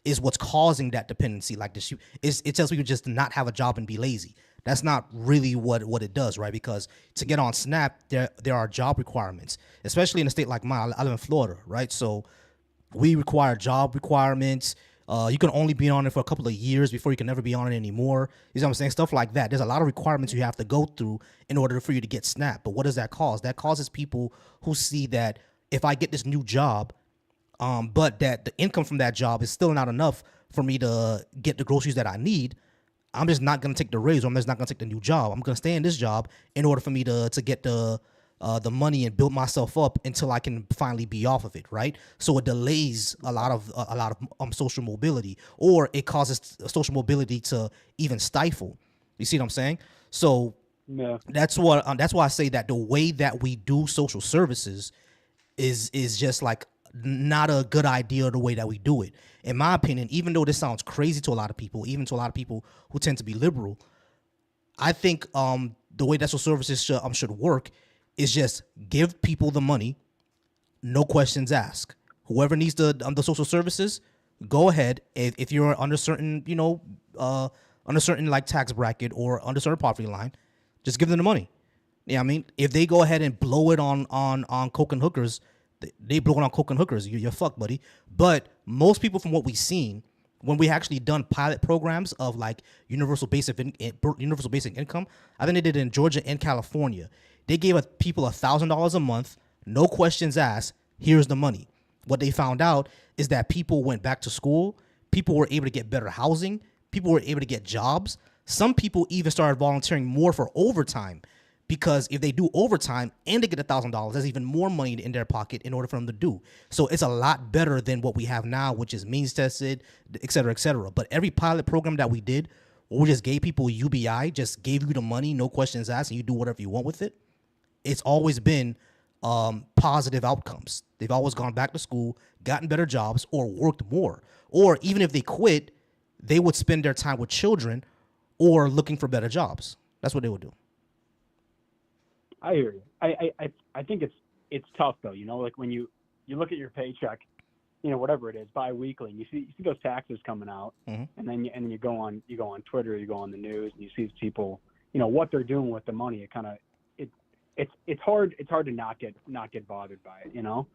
is what's causing that dependency. Like this, it tells people just to not have a job and be lazy. That's not really what it does, right? Because to get on SNAP, there are job requirements, especially in a state like mine. I live in Florida, right? So we require job requirements. You can only be on it for a couple of years before you can never be on it anymore. You know what I'm saying? Stuff like that. There's a lot of requirements you have to go through in order for you to get SNAP. But what does that cause? That causes people who see that if I get this new job, but that the income from that job is still not enough for me to get the groceries that I need, I'm just not gonna take the raise, or I'm just not gonna take the new job. I'm gonna stay in this job in order for me to get the money and build myself up until I can finally be off of it, right? So it delays a lot of social mobility, or it causes social mobility to even stifle. You see what I'm saying? So Yeah. that's why I say that the way that we do social services is just like not a good idea the way that we do it. In my opinion, even though this sounds crazy to a lot of people, even to a lot of people who tend to be liberal, I think the way that social services should work is just give people the money, no questions asked. Whoever needs the social services, go ahead. If you're under certain under certain like tax bracket or under certain poverty line, just give them the money. Yeah, I mean, if they go ahead and blow it on coke and hookers, they blow it on coke and hookers. You're fucked, buddy. But most people, from what we've seen, when we actually done pilot programs of like universal basic income, I think they did it in Georgia and California. They gave people $1,000 a month, no questions asked. Here's the money. What they found out is that people went back to school. People were able to get better housing. People were able to get jobs. Some people even started volunteering more for overtime, because if they do overtime and they get $1,000, there's even more money in their pocket in order for them to do. So it's a lot better than what we have now, which is means tested, et cetera, et cetera. But every pilot program that we did, where we just gave people UBI, just gave you the money, no questions asked, and you do whatever you want with it, it's always been positive outcomes. They've always gone back to school, gotten better jobs, or worked more. Or even if they quit, they would spend their time with children or looking for better jobs. That's what they would do. I hear you. I think it's tough though. Like when you look at your paycheck, whatever it is, bi-weekly, and you see those taxes coming out, Mhm. and then you go on Twitter, you go on the news, and you see these people, what they're doing with the money. It's hard to not get bothered by it.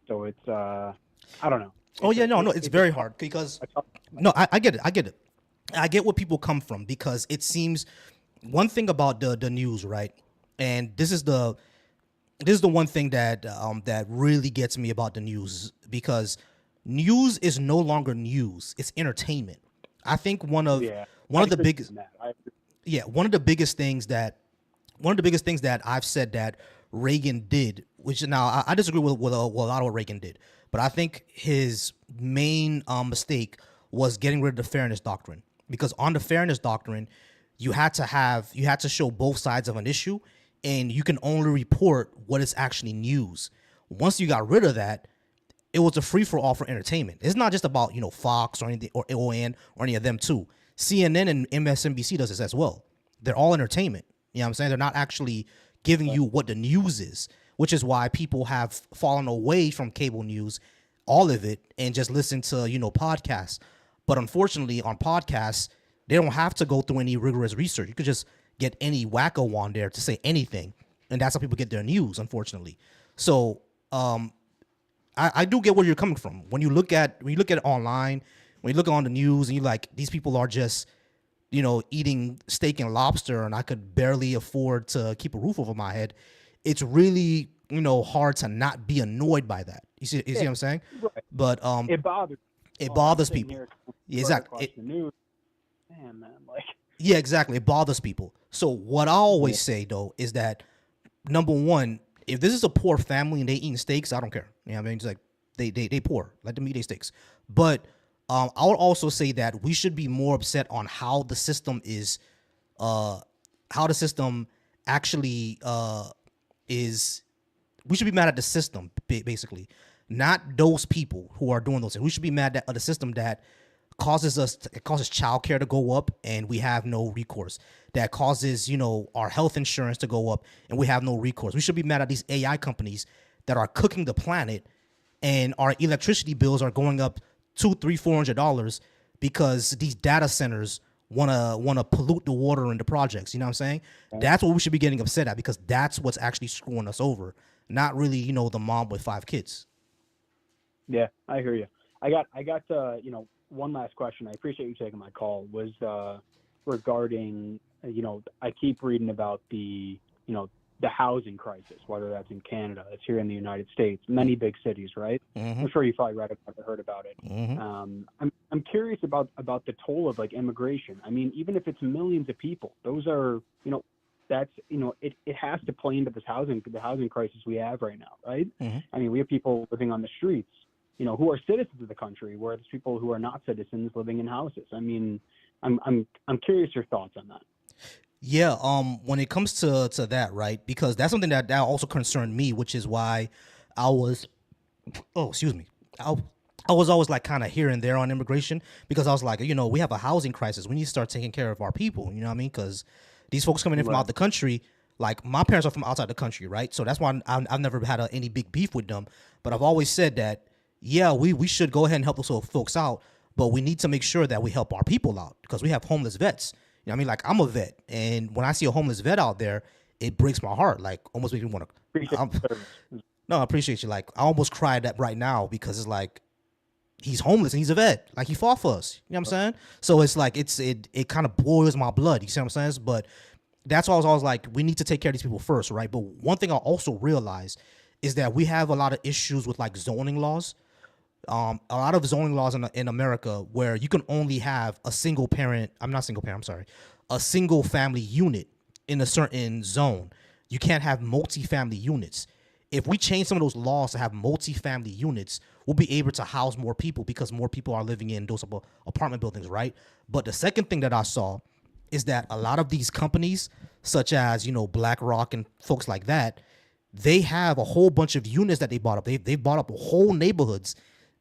So it's I don't know. Oh yeah, no, it's very hard because no, I get it. I get where people come from, because it seems one thing about the news, right? And this is this is the one thing that really gets me about the news, because news is no longer news; it's entertainment. I think Yeah, one I of the agree biggest on that. I agree. yeah one of the biggest things that I've said that Reagan did, which now I disagree with a lot of what Reagan did, but I think his main mistake was getting rid of the fairness doctrine, because on the fairness doctrine, you had to show both sides of an issue, and you can only report what is actually news. Once you got rid of that, it was a free for all for entertainment. It's not just about Fox or anything, or OAN or any of them too. CNN and MSNBC does this as well. They're all entertainment. You know what I'm saying? They're not actually giving you what the news is, which is why people have fallen away from cable news, all of it, and just listen to podcasts. But unfortunately, on podcasts, they don't have to go through any rigorous research. You could just get any wacko on there to say anything, and that's how people get their news. Unfortunately, so I do get where you're coming from. When you look at it online, when you look on the news, and you like, these people are just eating steak and lobster, and I could barely afford to keep a roof over my head. It's really hard to not be annoyed by that. You see what I'm saying? Right. But It bothers. it I'm bothers sitting people. here Yeah, trying to exactly. watch the news. Man, like. Yeah, exactly. It bothers people. So what I always say though is that, number one, if this is a poor family and they eating steaks, I don't care. You know what I mean? It's like they poor. Let them eat their steaks. But I would also say that we should be more upset on how the system is, how the system actually is. We should be mad at the system, basically, not those people who are doing those things. We should be mad at the system that it causes childcare to go up and we have no recourse. That causes our health insurance to go up and we have no recourse. We should be mad at these AI companies that are cooking the planet, and our electricity bills are going up $200, $300, $400 because these data centers wanna pollute the water in the projects. You know what I'm saying? That's what we should be getting upset at, because that's what's actually screwing us over. Not really, the mom with 5 kids. Yeah, I hear you. I got one last question. I appreciate you taking my call. Was regarding I keep reading about the the housing crisis, whether that's in Canada, it's here in the United States, many big cities, right? Mm-hmm. I'm sure you probably read about it, heard about it. Mm-hmm. I'm curious about the toll of like immigration. I mean, even if it's millions of people, those are that's it has to play into the housing crisis we have right now, right? Mm-hmm. I mean, we have people living on the streets, who are citizens of the country, whereas people who are not citizens living in houses. I mean, I'm curious your thoughts on that. Yeah, when it comes to that, right? Because that's something that also concerned me, which is why I was, oh, excuse me, I was always like kind of here and there on immigration, because I was like, we have a housing crisis. We need to start taking care of our people. You know what I mean? Because these folks coming in from Right. out the country, like my parents are from outside the country, right? So that's why I've never had any big beef with them. But I've always said that, yeah, we should go ahead and help those folks out, but we need to make sure that we help our people out, because we have homeless vets. You know what I mean? Like, I'm a vet, and when I see a homeless vet out there, it breaks my heart. Like, almost makes me want to. Appreciate the service. No, I appreciate you. Like, I almost cried that right now, because it's like, he's homeless and he's a vet. Like, he fought for us. You know what I'm saying? So it's like it kind of boils my blood. You see what I'm saying? But that's why I was always like, we need to take care of these people first, right? But one thing I also realized is that we have a lot of issues with like zoning laws. A lot of zoning laws in America where you can only have a single parent. I'm not single parent. I'm sorry, a single family unit in a certain zone. You can't have multi-family units. If we change some of those laws to have multi-family units, we'll be able to house more people, because more people are living in those apartment buildings, right? But the second thing that I saw is that a lot of these companies, such as BlackRock and folks like that, they have a whole bunch of units that they bought up. They bought up whole neighborhoods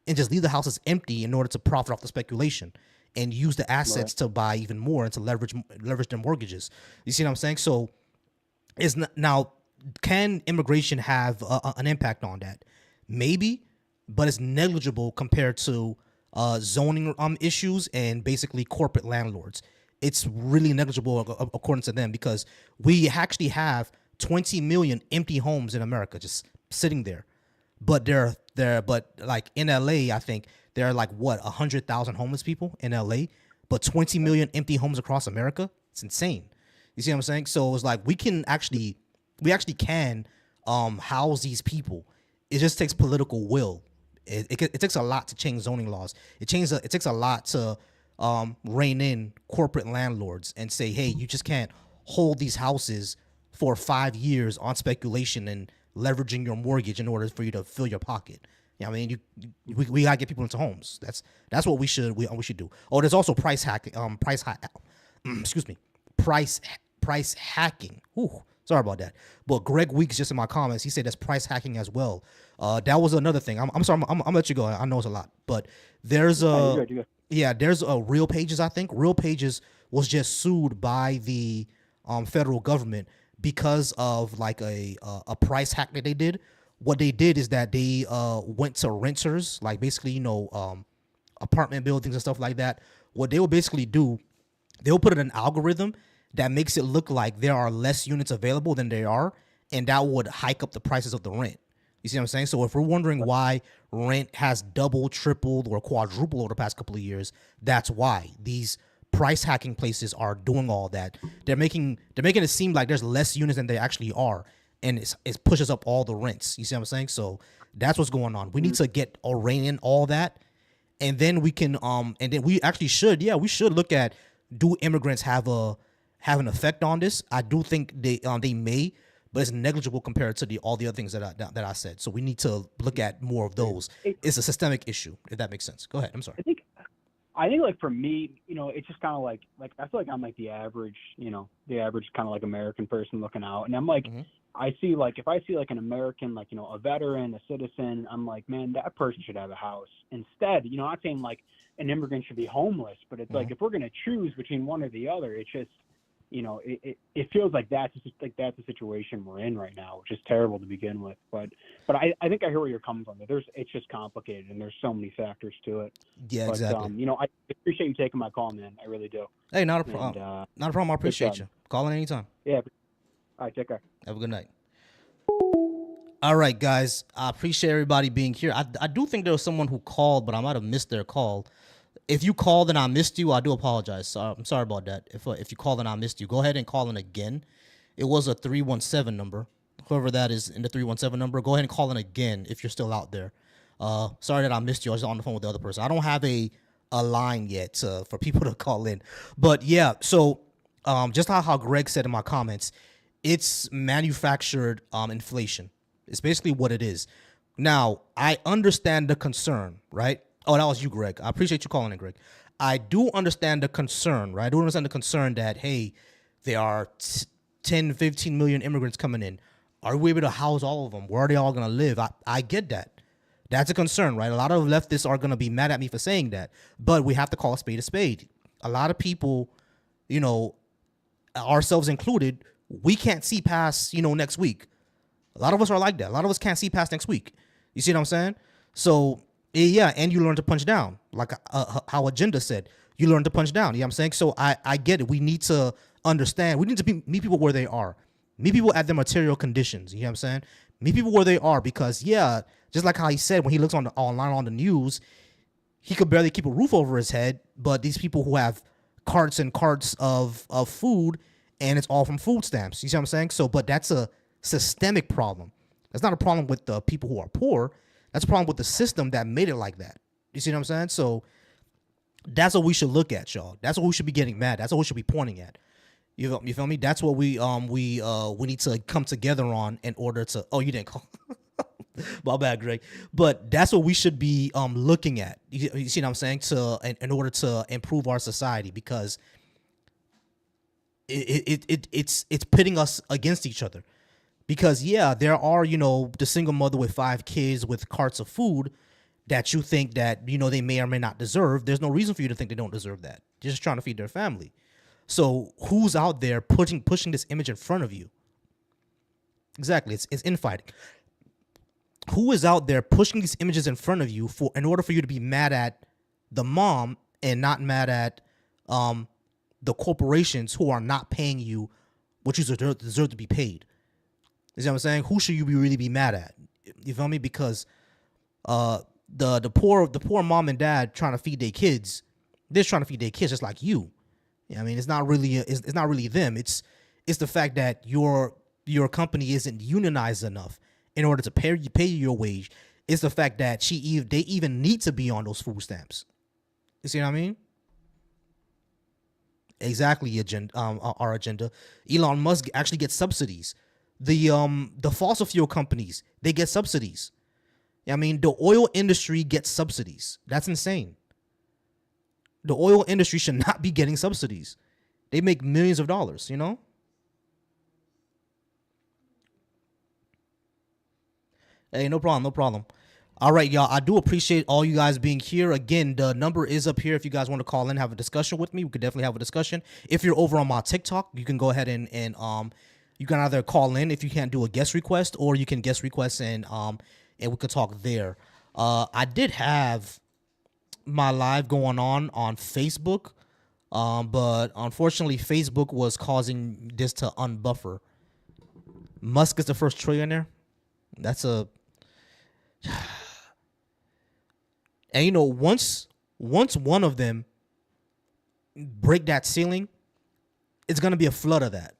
and just leave the houses empty in order to profit off the speculation and use the assets to buy even more and to leverage their mortgages. You see what I'm saying? So now, can immigration have an impact on that? Maybe, but it's negligible compared to zoning issues and basically corporate landlords. It's really negligible according to them, because we actually have 20 million empty homes in America just sitting there. But but like in LA, I think there are like 100,000 homeless people in LA, but 20 million empty homes across America. It's insane. You see what I'm saying? So it's like we actually can house these people. It just takes political will. It takes a lot to change zoning laws. It takes a lot to rein in corporate landlords and say, hey, you just can't hold these houses for 5 years on speculation and leveraging your mortgage in order for you to fill your pocket. I mean, we gotta get people into homes. That's what we should do. Oh, there's also price hacking. Excuse me, price hacking. Ooh, sorry about that. But Greg Weeks just in my comments, he said that's price hacking as well. That was another thing. I'm sorry. I'm gonna let you go. I know it's a lot, but there's You're good. there's Real Pages. I think Real Pages was just sued by the federal government because of like a price hack that they did. What they did is that they went to renters, like basically apartment buildings and stuff like that. What they will basically do, they'll put in an algorithm that makes it look like there are less units available than there are, and that would hike up the prices of the rent. You see what I'm saying? So if we're wondering why rent has doubled, tripled, or quadrupled over the past couple of years, that's why these price hacking places are doing all that. They're making it seem like there's less units than there actually are, and it pushes up all the rents. You see what I'm saying? So that's what's going on. We need to get or rein in all that, and then we can and then we actually should look at, do immigrants have an effect on this? I do think they may, but it's negligible compared to all the other things that I said. So we need to look at more of those. It's a systemic issue, if that makes sense. Go ahead. I'm sorry. I think like for me, it's just kind of like I feel like I'm like the average kind of like American person looking out, and I'm like, I see like, if I see like an American, like, a veteran, a citizen, I'm like, man, that person should have a house. Instead, I'm not saying like an immigrant should be homeless, but it's like, if we're gonna choose between one or the other, it's just, it feels like that's the situation we're in right now, which is terrible to begin with. But I think I hear where you're coming from. It's just complicated, and there's so many factors to it. Yeah, exactly. I appreciate you taking my call, man. I really do. Hey, not a problem. Not a problem. I appreciate you calling anytime. Yeah. All right, take care. Have a good night. All right, guys. I appreciate everybody being here. I do think there was someone who called, but I might have missed their call. If you called and I missed you, I do apologize. So I'm sorry about that. If you called and I missed you, go ahead and call in again. It was a 317 number. Whoever that is in the 317 number, go ahead and call in again if you're still out there. Sorry that I missed you. I was on the phone with the other person. I don't have a line yet for people to call in. But yeah, so just how Greg said in my comments, it's manufactured inflation. It's basically what it is. Now, I understand the concern, right? Oh, that was you, Greg. I appreciate you calling in, Greg. I do understand the concern, right? I do understand the concern that, hey, there are 10, 15 million immigrants coming in. Are we able to house all of them? Where are they all going to live? I get that. That's a concern, right? A lot of leftists are going to be mad at me for saying that, but we have to call a spade a spade. A lot of people, ourselves included, we can't see past, next week. A lot of us are like that. A lot of us can't see past next week. You see what I'm saying? So, yeah, and you learn to punch down, like how Agenda said. You learn to punch down. You know what I'm saying? So I get it. We need to understand. We need to meet people where they are. Meet people at their material conditions. You know what I'm saying? Meet people where they are, because, yeah, just like how he said when he looks online on the news, he could barely keep a roof over his head, but these people who have carts and carts of food, and it's all from food stamps. You see what I'm saying? So, but that's a systemic problem. That's not a problem with the people who are poor. That's a problem with the system that made it like that. You see what I'm saying? So that's what we should look at, y'all. That's what we should be getting mad. That's what we should be pointing at. You feel me? That's what we need to come together on in order to. Oh, you didn't call. My bad, Greg. But that's what we should be looking at. You see what I'm saying? In order to improve our society, because it's pitting us against each other. Because, yeah, there are, the single mother with 5 kids with carts of food that you think that, they may or may not deserve. There's no reason for you to think they don't deserve that. They're just trying to feed their family. So who's out there pushing this image in front of you? Exactly. It's infighting. Who is out there pushing these images in front of you in order for you to be mad at the mom and not mad at the corporations who are not paying you what you deserve to be paid? You see what I'm saying? Who should you really be mad at? You feel me? Because the poor mom and dad trying to feed their kids, they're trying to feed their kids just like you. I mean, it's not really them. It's the fact that you're your company isn't unionized enough in order to pay you your wage. It's the fact that they even need to be on those food stamps. You see what I mean? Exactly, our agenda. Elon Musk actually gets subsidies. The fossil fuel companies, they get subsidies. I mean, the oil industry gets subsidies. That's insane. The oil industry should not be getting subsidies. They make millions of dollars, you know? Hey, no problem, no problem. All right, y'all. I do appreciate all you guys being here. Again, the number is up here. If you guys want to call in, have a discussion with me, we could definitely have a discussion. If you're over on my TikTok, you can go ahead and you can either call in if you can't do a guest request, or you can guest request and we could talk there. I did have my live going on Facebook, but unfortunately, Facebook was causing this to unbuffer. Musk is the first trillionaire. That's a And you know, once one of them break that ceiling, it's gonna be a flood of that.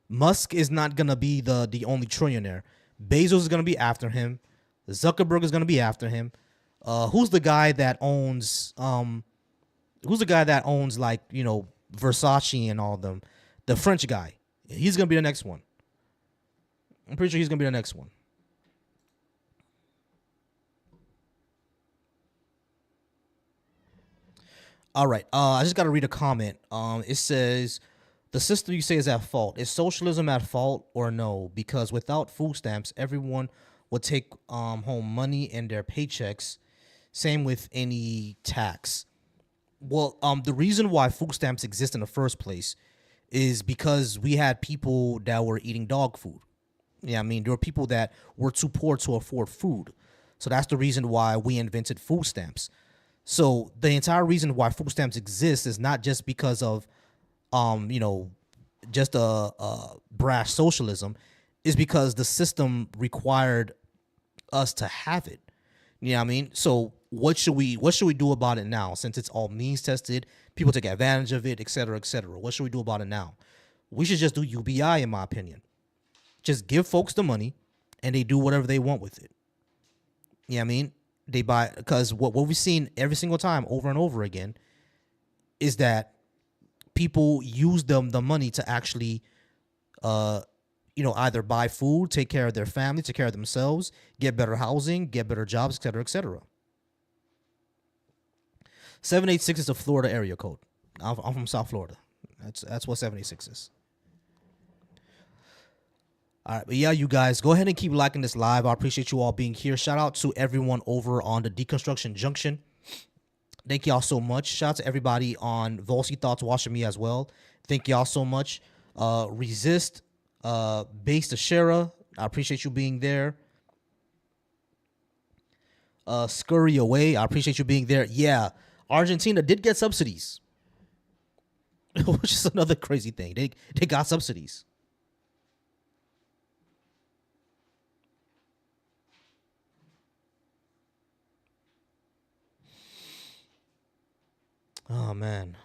Musk is not gonna be the only trillionaire. Bezos is gonna be after him. Zuckerberg is gonna be after him. Who's the guy that owns like, you know, Versace and all of them? The French guy. He's gonna be the next one. I'm pretty sure he's gonna be the next one. All right. I just got to read a comment. It says, the system you say is at fault. Is socialism at fault or no? Because without food stamps, everyone would take home money in their paychecks. Same with any tax. Well, the reason why food stamps exist in the first place is because we had people that were eating dog food. Yeah, I mean, there were people that were too poor to afford food. So that's the reason why we invented food stamps. So the entire reason why food stamps exist is not just because of, you know, just a brash socialism. Is because the system required us to have it. You know what I mean? So what should we do about it now? Since it's all means tested, people take advantage of it, et cetera, et cetera. What should we do about it now? We should just do UBI, in my opinion. Just give folks the money, and they do whatever they want with it. You know what I mean? They buy, because what we've seen every single time over and over again is that people use the money to actually, you know, either buy food, take care of their family, take care of themselves, get better housing, get better jobs, et cetera, et cetera. 786 is the Florida area code. I'm from South Florida. That's what 786 is. All right, but yeah, you guys, go ahead and keep liking this live. I appreciate you all being here. Shout out to everyone over on the Deconstruction Junction. Thank y'all so much. Shout out to everybody on Volsy Thoughts watching me as well. Thank y'all so much. Resist, Base to Shara. I appreciate you being there. Scurry Away. I appreciate you being there. Yeah, Argentina did get subsidies, which is another crazy thing. They got subsidies. Oh, man.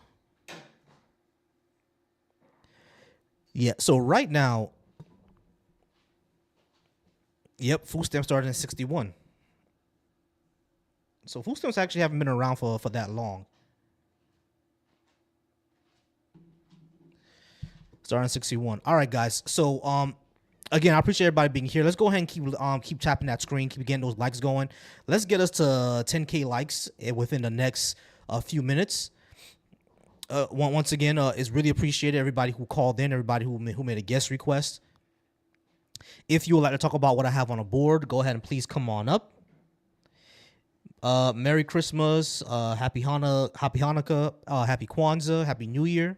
Yeah, so right now, yep, food stamps started in 61. So food stamps actually haven't been around for that long. Started in 61. All right, guys. So again, I appreciate everybody being here. Let's go ahead and keep tapping that screen, keep getting those likes going. Let's get us to 10K likes within the next few minutes. Once again, it's really appreciated everybody who called in, everybody who made a guest request. If you would like to talk about what I have on a board, go ahead and please come on up. Merry Christmas, Happy Hanukkah, Happy Kwanzaa, Happy New Year.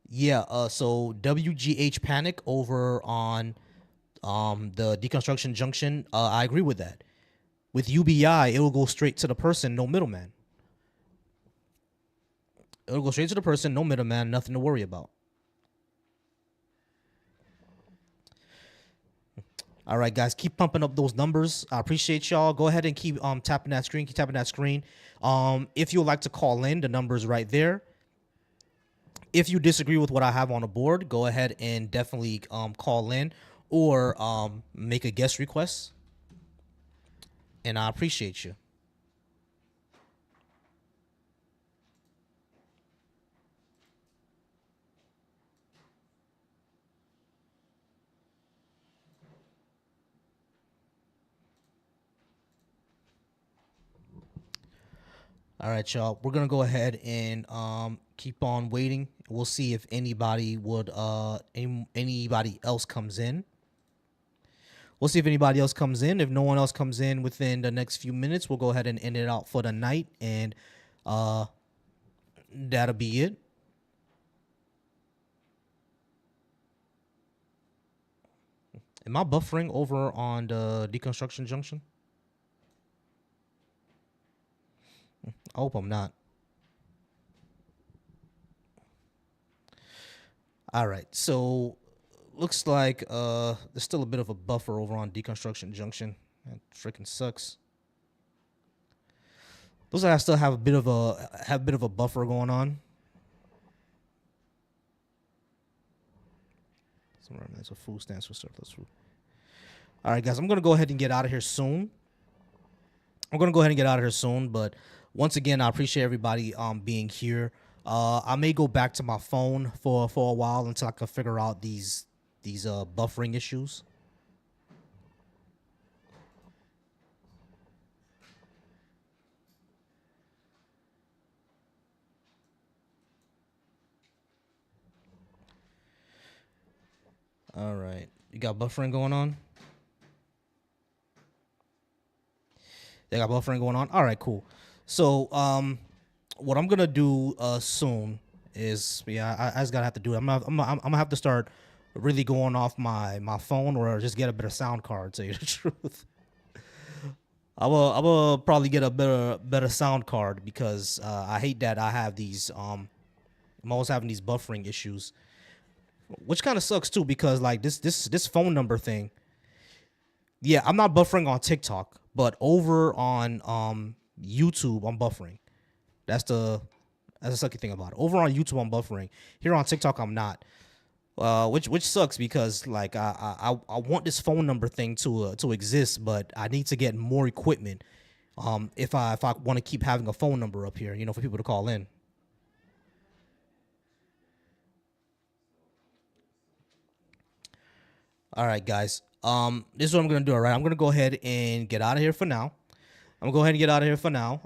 Yeah, so WGH Panic over on the Deconstruction Junction, I agree with that. With UBI, it will go straight to the person, no middleman. It'll go straight to the person, no middleman, nothing to worry about. All right, guys, keep pumping up those numbers. I appreciate y'all. Go ahead and keep tapping that screen. Keep tapping that screen. If you would like to call in, the number's right there. If you disagree with what I have on the board, go ahead and definitely call in or make a guest request. And I appreciate you. All right, y'all. We're gonna go ahead and keep on waiting. We'll see if anybody would anybody else comes in. We'll see if anybody else comes in. If no one else comes in within the next few minutes, we'll go ahead and end it out for the night, and that'll be it. Am I buffering over on the deconstruction junction? I hope I'm not. All right, so looks like there's still a bit of a buffer over on deconstruction junction. That freaking sucks. Looks like I still have a bit of a buffer going on. That's a food stands for surplus food. All right, guys, I'm gonna go ahead and get out of here soon. But once again, I appreciate everybody being here. I may go back to my phone for a while until I can figure out these buffering issues. All right, you got buffering going on? They got buffering going on. All right, cool. So what I'm gonna do soon is I just gotta have to do it. I'm gonna have to start really going off my phone or just get a better sound card. To tell you the truth, I will probably get a better sound card because I hate that I have these I'm always having these buffering issues, which kind of sucks too because like this phone number thing. Yeah, I'm not buffering on TikTok, but over on YouTube I'm buffering. That's the sucky thing about it. Over on YouTube I'm buffering. Here on TikTok I'm not. Which sucks because like I want this phone number thing to exist, but I need to get more equipment. If I want to keep having a phone number up here, for people to call in. All right, guys. This is what I'm gonna do. All right, I'm gonna go ahead and get out of here for now.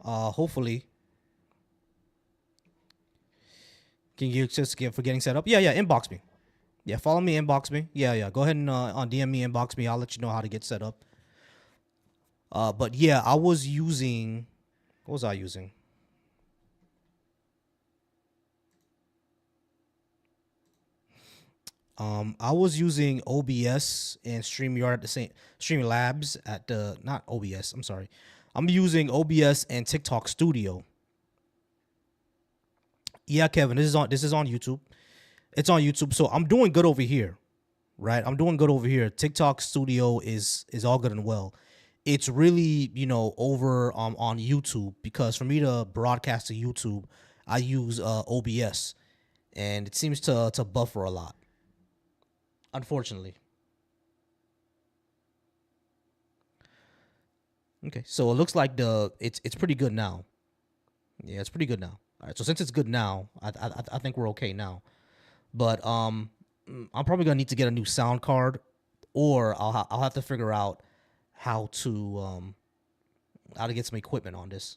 Hopefully, can you just get for getting set up? Yeah. Inbox me. Yeah, follow me. Inbox me. Yeah. Go ahead and on DM me. Inbox me. I'll let you know how to get set up. But yeah, I was using. What was I using? I was using OBS and StreamYard at the same Streamlabs at the not OBS. I'm sorry. I'm using OBS and TikTok Studio. Yeah, Kevin, this is on YouTube. It's on YouTube. So I'm doing good over here. Right? I'm doing good over here. TikTok Studio is all good and well. It's really, over on YouTube because for me to broadcast to YouTube, I use OBS and it seems to buffer a lot. Unfortunately. Okay, so it looks like it's pretty good now. Yeah, it's pretty good now. All right, so since it's good now, I think we're okay now. But I'm probably gonna need to get a new sound card, or I'll have to figure out how to get some equipment on this.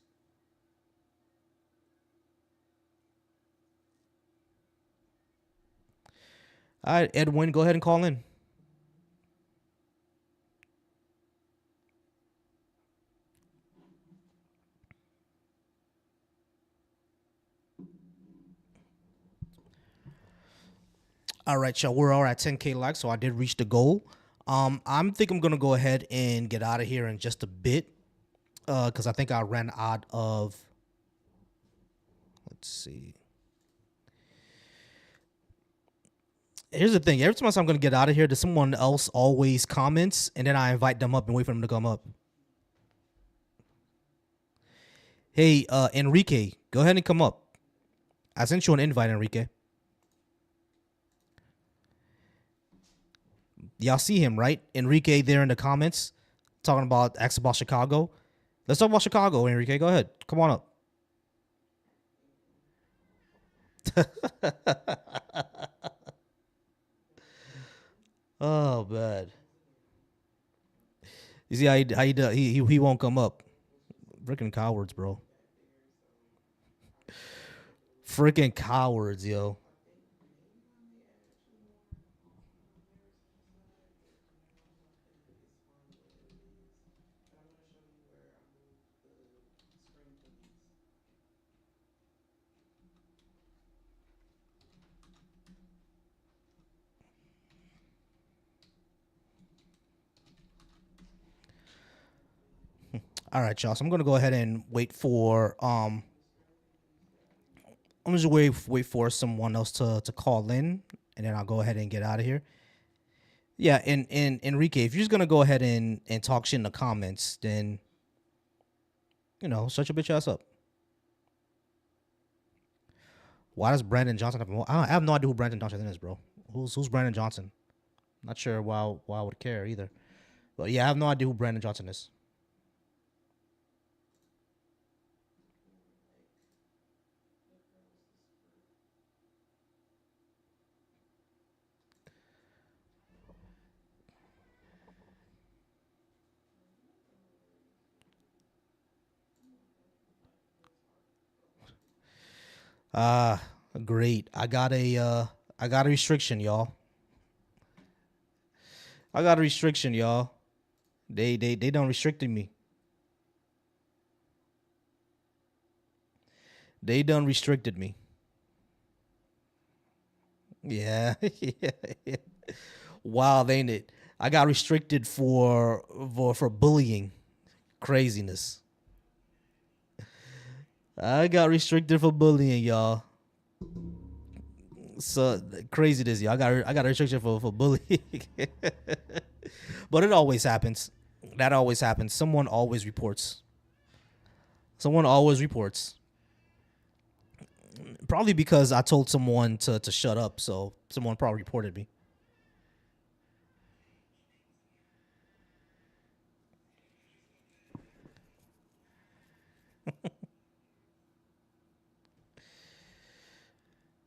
All right, Edwin, go ahead and call in. All right, y'all. We're all at 10K likes, so I did reach the goal. I'm think I'm gonna go ahead and get out of here in just a bit, because I think I ran out of. Let's see. Here's the thing. Every time I'm gonna get out of here, there's someone else always comments, and then I invite them up and wait for them to come up. Hey, Enrique, go ahead and come up. I sent you an invite, Enrique. Y'all see him, right? Enrique there in the comments talking about asking about Chicago. Let's talk about Chicago, Enrique. Go ahead. Come on up. Oh, bad. You see how he does? He won't come up. Freaking cowards, bro. Freaking cowards, yo. All right, y'all. So I'm gonna go ahead and wait for I'm just wait for someone else to call in, and then I'll go ahead and get out of here. Yeah, and Enrique, if you're just gonna go ahead and talk shit in the comments, then shut your bitch ass up. Why does Brandon Johnson have? I have no idea who Brandon Johnson is, bro. Who's Brandon Johnson? Not sure why I would care either. But yeah, I have no idea who Brandon Johnson is. Ah, great. I got a restriction, y'all. I got a restriction, y'all. They done restricted me. They done restricted me. Yeah. Yeah. Wild, ain't it? I got restricted for bullying. Craziness. I got restricted for bullying, y'all. So crazy this, y'all. I got a restriction for bullying. But it always happens. That always happens. Someone always reports. Someone always reports. Probably because I told someone to shut up, so someone probably reported me.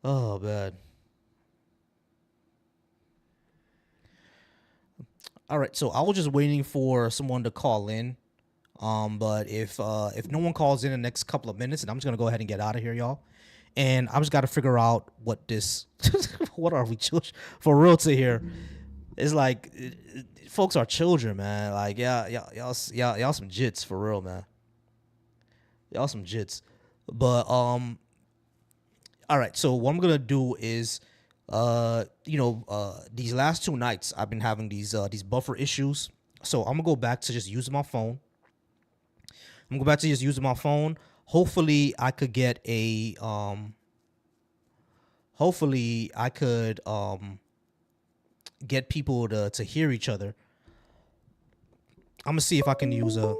Oh, bad. All right, so I was just waiting for someone to call in. But if no one calls in the next couple of minutes, then I'm just gonna go ahead and get out of here, y'all. And I just got to figure out what this, what are we children for real to here? It's like folks are children, man. Like y'all some jits for real, man. Y'all some jits. But all right. So what I'm gonna do is, these last 2 nights I've been having these buffer issues. So I'm gonna go back to just using my phone. I'm gonna go back to just using my phone. Hopefully I could get a hopefully I could get people to hear each other. I'm gonna see if I can use a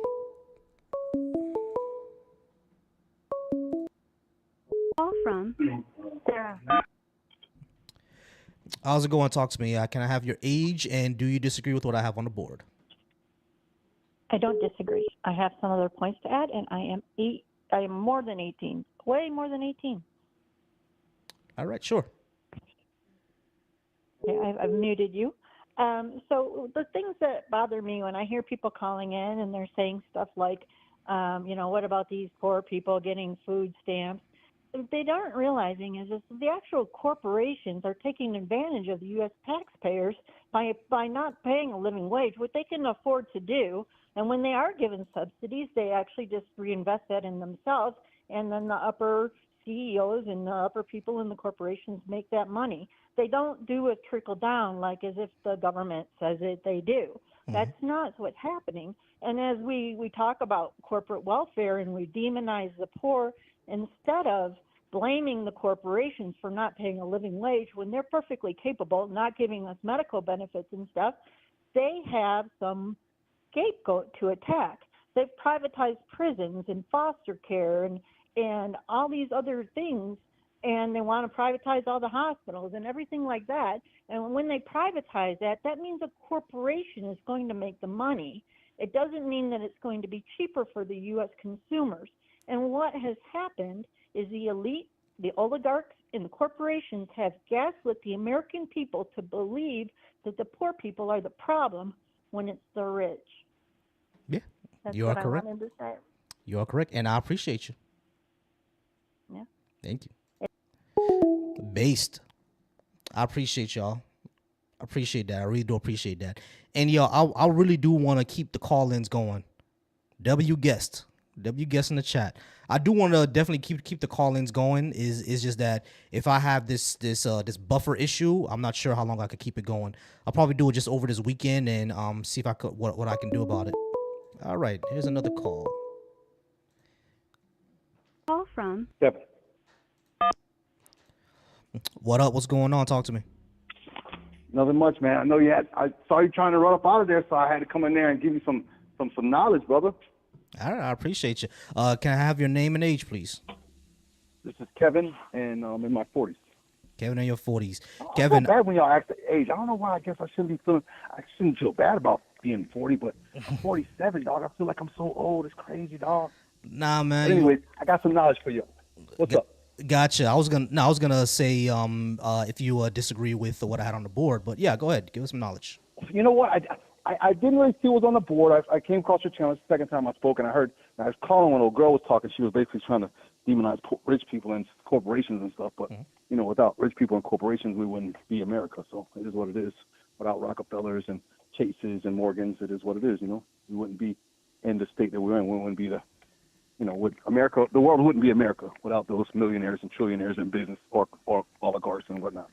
Call from how's it going? Talk to me. Can I have your age and do you disagree with what I have on the board? I don't disagree. I have some other points to add, and I am more than 18, way more than 18. All right, sure. Okay, I've muted you. So the things that bother me when I hear people calling in and they're saying stuff like, what about these poor people getting food stamps? What they aren't realizing is the actual corporations are taking advantage of the U.S. taxpayers by not paying a living wage, what they can afford to do. And when they are given subsidies, they actually just reinvest that in themselves, and then the upper CEOs and the upper people in the corporations make that money. They don't do a trickle down like as if the government says it, they do. That's not what's happening. And as we talk about corporate welfare and we demonize the poor, instead of blaming the corporations for not paying a living wage when they're perfectly capable, not giving us medical benefits and stuff. They have some scapegoat to attack. They've privatized prisons and foster care and all these other things, and they want to privatize all the hospitals and everything like that. And when they privatize that, that means a corporation is going to make the money. It doesn't mean that it's going to be cheaper for the U.S. consumers. And what has happened is the elite, the oligarchs, and the corporations have gaslit the American people to believe that the poor people are the problem when it's the rich. Yeah, That's you are what correct. I wanted to say. You are correct, and I appreciate you. Yeah. Thank you. Based. I appreciate y'all. I appreciate that. I really do appreciate that. And y'all, I really do want to keep the call-ins going. W guest in the chat. I do want to definitely keep the call-ins going. Is just that if I have this buffer issue, I'm not sure how long I could keep it going. I'll probably do it just over this weekend and see if I could what I can do about it. All right, here's another call. Call from Kevin. What up? What's going on? Talk to me. Nothing much, man. I know you had. I saw you trying to run up out of there, so I had to come in there and give you some knowledge, brother. All right, I appreciate you. Can I have your name and age, please? This is Kevin, and I'm in my 40s. Kevin, in your 40s. I Kevin, feel bad when y'all ask the age. I don't know why. I guess I shouldn't feel bad about being 40, but I'm 47, dog. I feel like I'm so old. It's crazy, dog. nah, man. But anyways, I got some knowledge for you. What's up? Gotcha. I was gonna say if you disagree with what I had on the board, but yeah, go ahead. Give us some knowledge. You know what? I didn't really see what was on the board. I came across your channel. It's the second time I spoke, and I was calling when a girl was talking. She was basically trying to demonize rich people and corporations and stuff. But you know, without rich people and corporations, we wouldn't be America. So it is what it is. Without Rockefellers and Chases and Morgans, it is what it is. You know, we wouldn't be in the state that we're in. We wouldn't be with America, the world wouldn't be America without those millionaires and trillionaires in business or oligarchs and whatnot.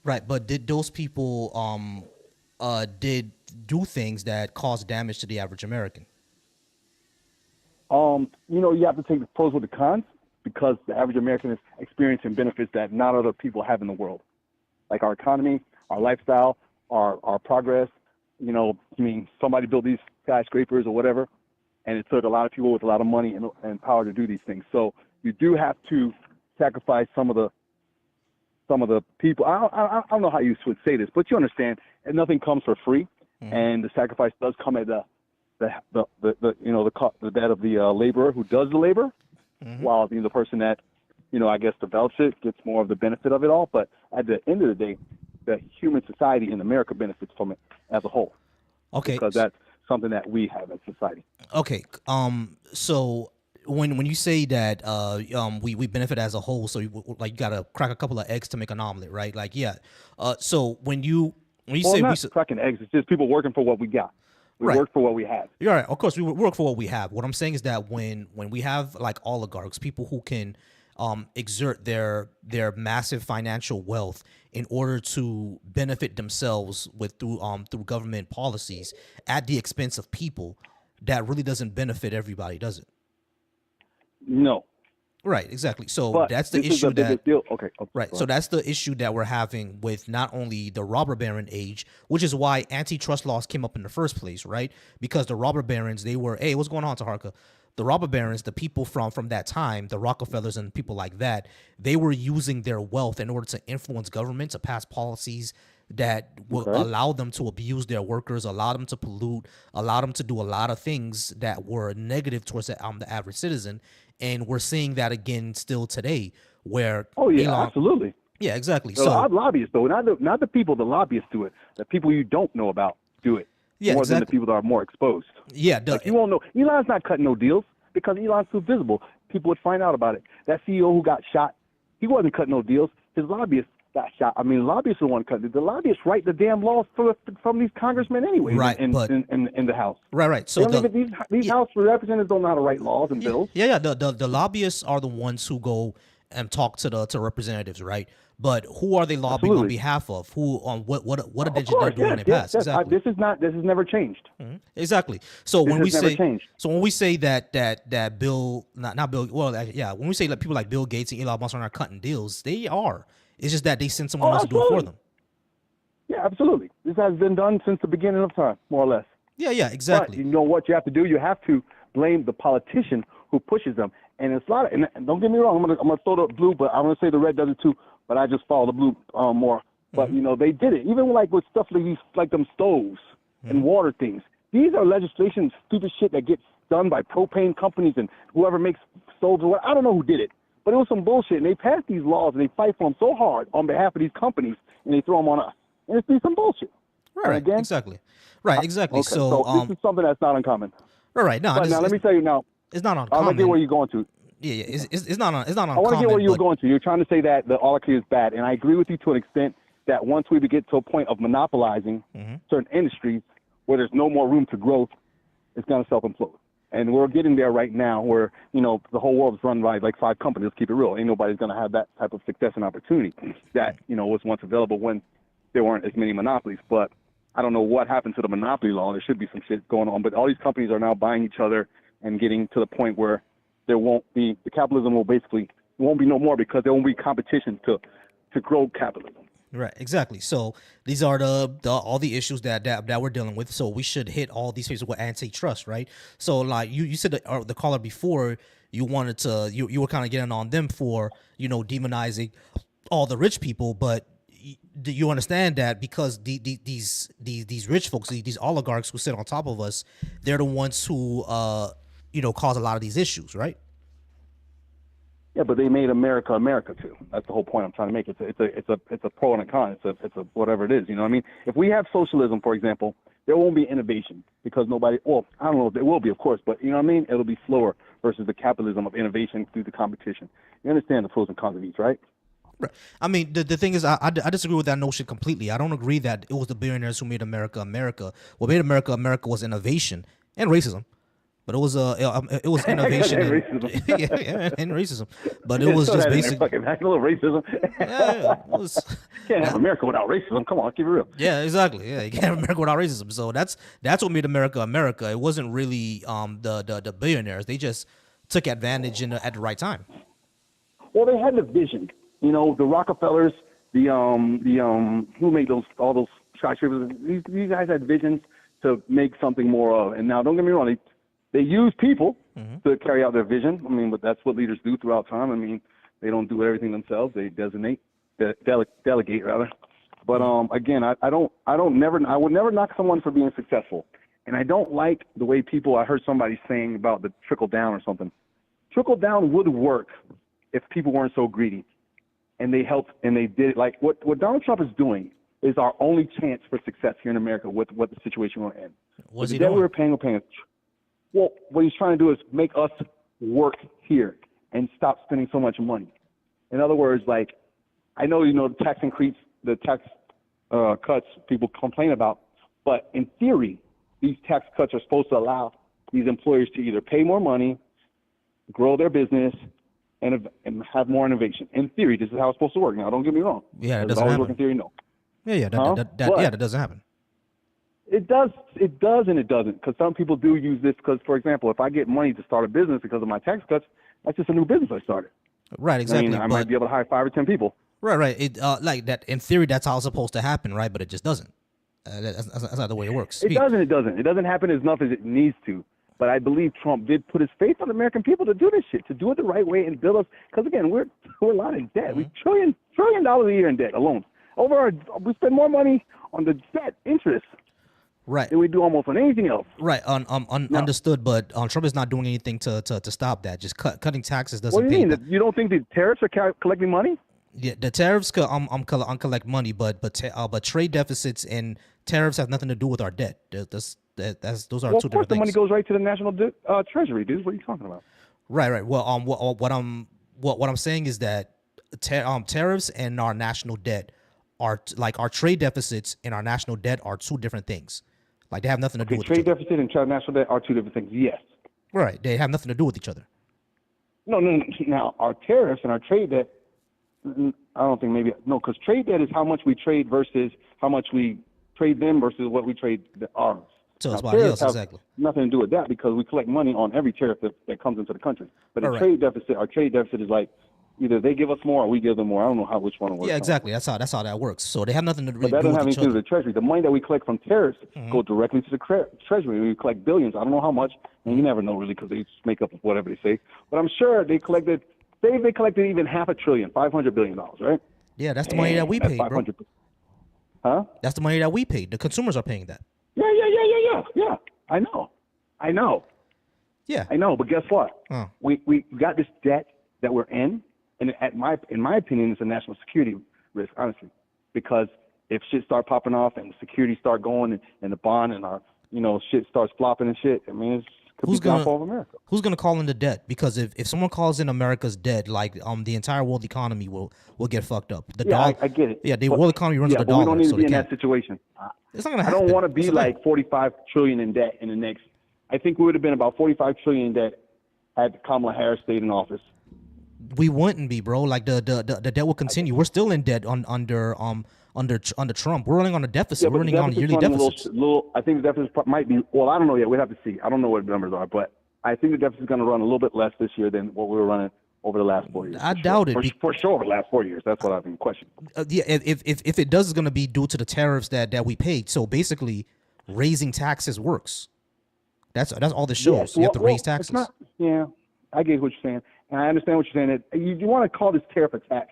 Right, but did those people did do things that caused damage to the average American? You know, you have to take the pros with the cons because the average American is experiencing benefits that not other people have in the world, like our economy, our lifestyle, our progress. You know, I mean, somebody built these skyscrapers or whatever, and it took a lot of people with a lot of money and power to do these things. So you do have to sacrifice some of the people. I don't know how you would say this, but you understand, and nothing comes for free, and the sacrifice does come at the debt of the laborer who does the labor, while the person that I guess develops it gets more of the benefit of it all. But at the end of the day, the human society in America benefits from it as a whole. Okay, because that's something that we have in society. Okay. So when you say that we benefit as a whole, so you gotta crack a couple of eggs to make an omelet, right? Like, yeah. So when you say not cracking eggs, it's just people working for what we got. We work for what we have. You're right. Of course, we work for what we have. What I'm saying is that when we have like oligarchs, people who can exert their massive financial wealth in order to benefit themselves through government policies at the expense of people, that really doesn't benefit everybody, does it? No. Right, exactly. So but that's the this is issue the biggest deal. Okay. Right. So that's the issue that we're having with not only the robber baron age, which is why antitrust laws came up in the first place, right? Because the robber barons, they were, hey, what's going on, Taharka? The robber barons, the people from that time, the Rockefellers and people like that, they were using their wealth in order to influence government to pass policies that will allow them to abuse their workers, allow them to pollute, allow them to do a lot of things that were negative towards the average citizen. And we're seeing that again still today, where absolutely. Yeah, exactly. So lobbyists, though, not the people, the lobbyists do it. The people you don't know about do it. Yeah, more than the people that are more exposed. Yeah, you won't know. Elon's not cutting no deals because Elon's too visible. People would find out about it. That CEO who got shot, he wasn't cutting no deals. His lobbyists got shot. I mean, lobbyists are the one cutting. The lobbyists write the damn laws from these congressmen anyway. Right, in the House. Right. So these House representatives don't know how to write laws and bills. Yeah. The lobbyists are the ones who go and talk to representatives, right? But who are they lobbying on Absolutely. behalf of? Who on what Of did they course, do when yes, they yes, passed? yes. Exactly. This has never changed. Exactly. So This when has we never say changed. that Bill, not Bill, well, yeah, when we say that people like Bill Gates and Elon Musk are not cutting deals, they are. It's just that they send someone Oh, else to do it for absolutely. them. Yeah, absolutely. This has been done since the beginning of time, more or less. Yeah, But exactly. you know what you have to do? You have to blame the politician who pushes them. And it's a lot of, and don't get me wrong, I'm gonna throw the blue, but I'm gonna say the red does it too. But I just follow the blue more. But you know, they did it. Even like with stuff like these, like them stoves and water things. These are legislation, stupid shit that gets done by propane companies and whoever makes stoves or what. I don't know who did it, but it was some bullshit. And they passed these laws and they fight for them so hard on behalf of these companies, and they throw them on us. And it's some bullshit. And Right, again, exactly. Right, exactly. okay, So so this is something that's not uncommon. right, no, But now let me tell you now, it's not I want to get where uncommon. you're going to. Yeah, it's not I want to get where uncommon, you're but going to. You're trying to say that the oligarchy is bad, and I agree with you to an extent that once we get to a point of monopolizing certain industries where there's no more room to growth, it's going to self-implode. And we're getting there right now where, you know, the whole world is run by like 5 companies. Let's keep it real. Ain't nobody's going to have that type of success and opportunity that, you know, was once available when there weren't as many monopolies. But I don't know what happened to the monopoly law. There should be some shit going on. But all these companies are now buying each other and getting to the point where there won't be, the capitalism will basically, won't be no more because there won't be competition to grow capitalism. right, exactly. So these are the all the issues that we're dealing with. So we should hit all these things with antitrust, right? So like you said, the caller before, you wanted to you were kind of getting on them for, you know, demonizing all the rich people, but do you understand that because these rich folks, these oligarchs who sit on top of us, they're the ones who you know, cause a lot of these issues, right? Yeah, but they made America America too. That's the whole point I'm trying to make. It's a pro and a con. It's a whatever it is. You know what I mean? If we have socialism, for example, there won't be innovation because nobody. Well, I don't know. There will be, of course, but you know what I mean? It'll be slower versus the capitalism of innovation through the competition. You understand the pros and cons of each, right? Right. I mean, the thing is, I disagree with that notion completely. I don't agree that it was the billionaires who made America America. What made America America was innovation and racism. But it was it was innovation And and, racism. yeah, and racism. But it was Throw just that in there, basic. fucking a little racism. Yeah, it was. Can't have America without racism. Come on, keep it real. Yeah, exactly. Yeah, you can't have America without racism. So that's what made America America. It wasn't really the billionaires. They just took advantage at the right time. Well, they had the vision. You know, the Rockefellers, the who made all those skyscrapers. These guys had visions to make something more of. And now, don't get me wrong, they use people to carry out their vision. I mean, but that's what leaders do throughout time. I mean, they don't do everything themselves. They delegate rather. But again, I would never knock someone for being successful. And I don't like the way people. I heard somebody saying about the trickle down or something. Trickle down would work if people weren't so greedy, and they helped and they did it. Like what Donald Trump is doing is our only chance for success here in America with what the situation we're in. What's the he debt doing? we were paying. Well, what he's trying to do is make us work here and stop spending so much money. In other words, like, I know, you know, the tax increase, the tax cuts people complain about, but in theory, these tax cuts are supposed to allow these employers to either pay more money, grow their business, and have more innovation. In theory, this is how it's supposed to work. Now, don't get me wrong. Yeah, it Does it doesn't always happen. work in theory? No. Yeah, But that doesn't happen. It does and it doesn't, because some people do use this because, for example, if I get money to start a business because of my tax cuts, that's just a new business I started. Right, exactly. I mean, I might be able to hire 5 or 10 people. Right. It like that in theory, that's how it's supposed to happen, right? But it just doesn't. That's not the way it works. It doesn't. It doesn't happen as enough as it needs to. But I believe Trump did put his faith on the American people to do this shit, to do it the right way and build us. Because again, we're a lot in debt. We $1 trillion a year in debt alone. We spend more money on the debt interest Right. than we do almost on anything else. Right. Understood. But Trump is not doing anything to stop that. Just cutting taxes doesn't. What do you pay. mean? You don't think the tariffs are collecting money? Yeah, the tariffs collect money, but trade deficits and tariffs have nothing to do with our debt. Those are Well, two of different course, the money things. goes right to the national treasury, dude. What are you talking about? Right. Well, what I'm saying is that tariffs and our national debt are like our trade deficits and our national debt are two different things. Like they have nothing to do with each Trade other. deficit and national debt are two different things. Yes. Right. They have nothing to do with each other. No. Now, our tariffs and our trade debt I don't think maybe no, because trade debt is how much we trade versus how much we trade them versus what we trade ours. So Now, it's somebody tariffs else, have exactly. nothing to do with that because we collect money on every tariff that comes into the country. But All a right. trade deficit, our trade deficit is like either they give us more or we give them more. I don't know which one it works. Yeah, exactly. That's how that works. So they have nothing to But really that do doesn't with have each anything to do other. with the treasury. The money that we collect from tariffs go directly to the treasury. We collect billions. I don't know how much, and you never know really because they just make up whatever they say. But I'm sure they collected. Say they collected even $500 billion, $500 billion, right? Yeah, that's the money that we That's paid, bro. 500. Huh? That's the money that we paid. The consumers are paying that. Yeah. I know. Yeah. I know. But guess what? Huh. We got this debt that we're in, and in my opinion, it's a national security risk, honestly, because if shit start popping off and the security start going and the bond and our shit starts flopping and shit, I mean, it could be downfall of America. Who's gonna call in the debt? Because if someone calls in America's debt, like the entire world economy will get fucked up. The Yeah, dollar, I get it. Yeah, the world economy runs on the but dollar. we don't need so to be they in can't. that situation. It's not gonna I happen. don't want to be That's the thing. like 45 trillion in debt in the next. I think we would have been about 45 trillion in debt had Kamala Harris stayed in office. We wouldn't be, bro. Like the debt will continue. We're still in debt under Trump. We're running on a deficit. Yeah, We're but the running on deficit's yearly running deficits. I think the deficit might be. Well, I don't know yet. We'd have to see. I don't know what the numbers are, but I think the deficit is going to run a little bit less this year than what we were running over the last 4 years. I doubt it. For sure, over the last 4 years. That's what I've been questioning. Yeah, if it does, it's going to be due to the tariffs that we paid. So basically, raising taxes works. That's all this shows. Yes, You have to raise it's taxes. not. Yeah, I get what you're saying, and I understand what you're saying. That you want to call this tariff a tax,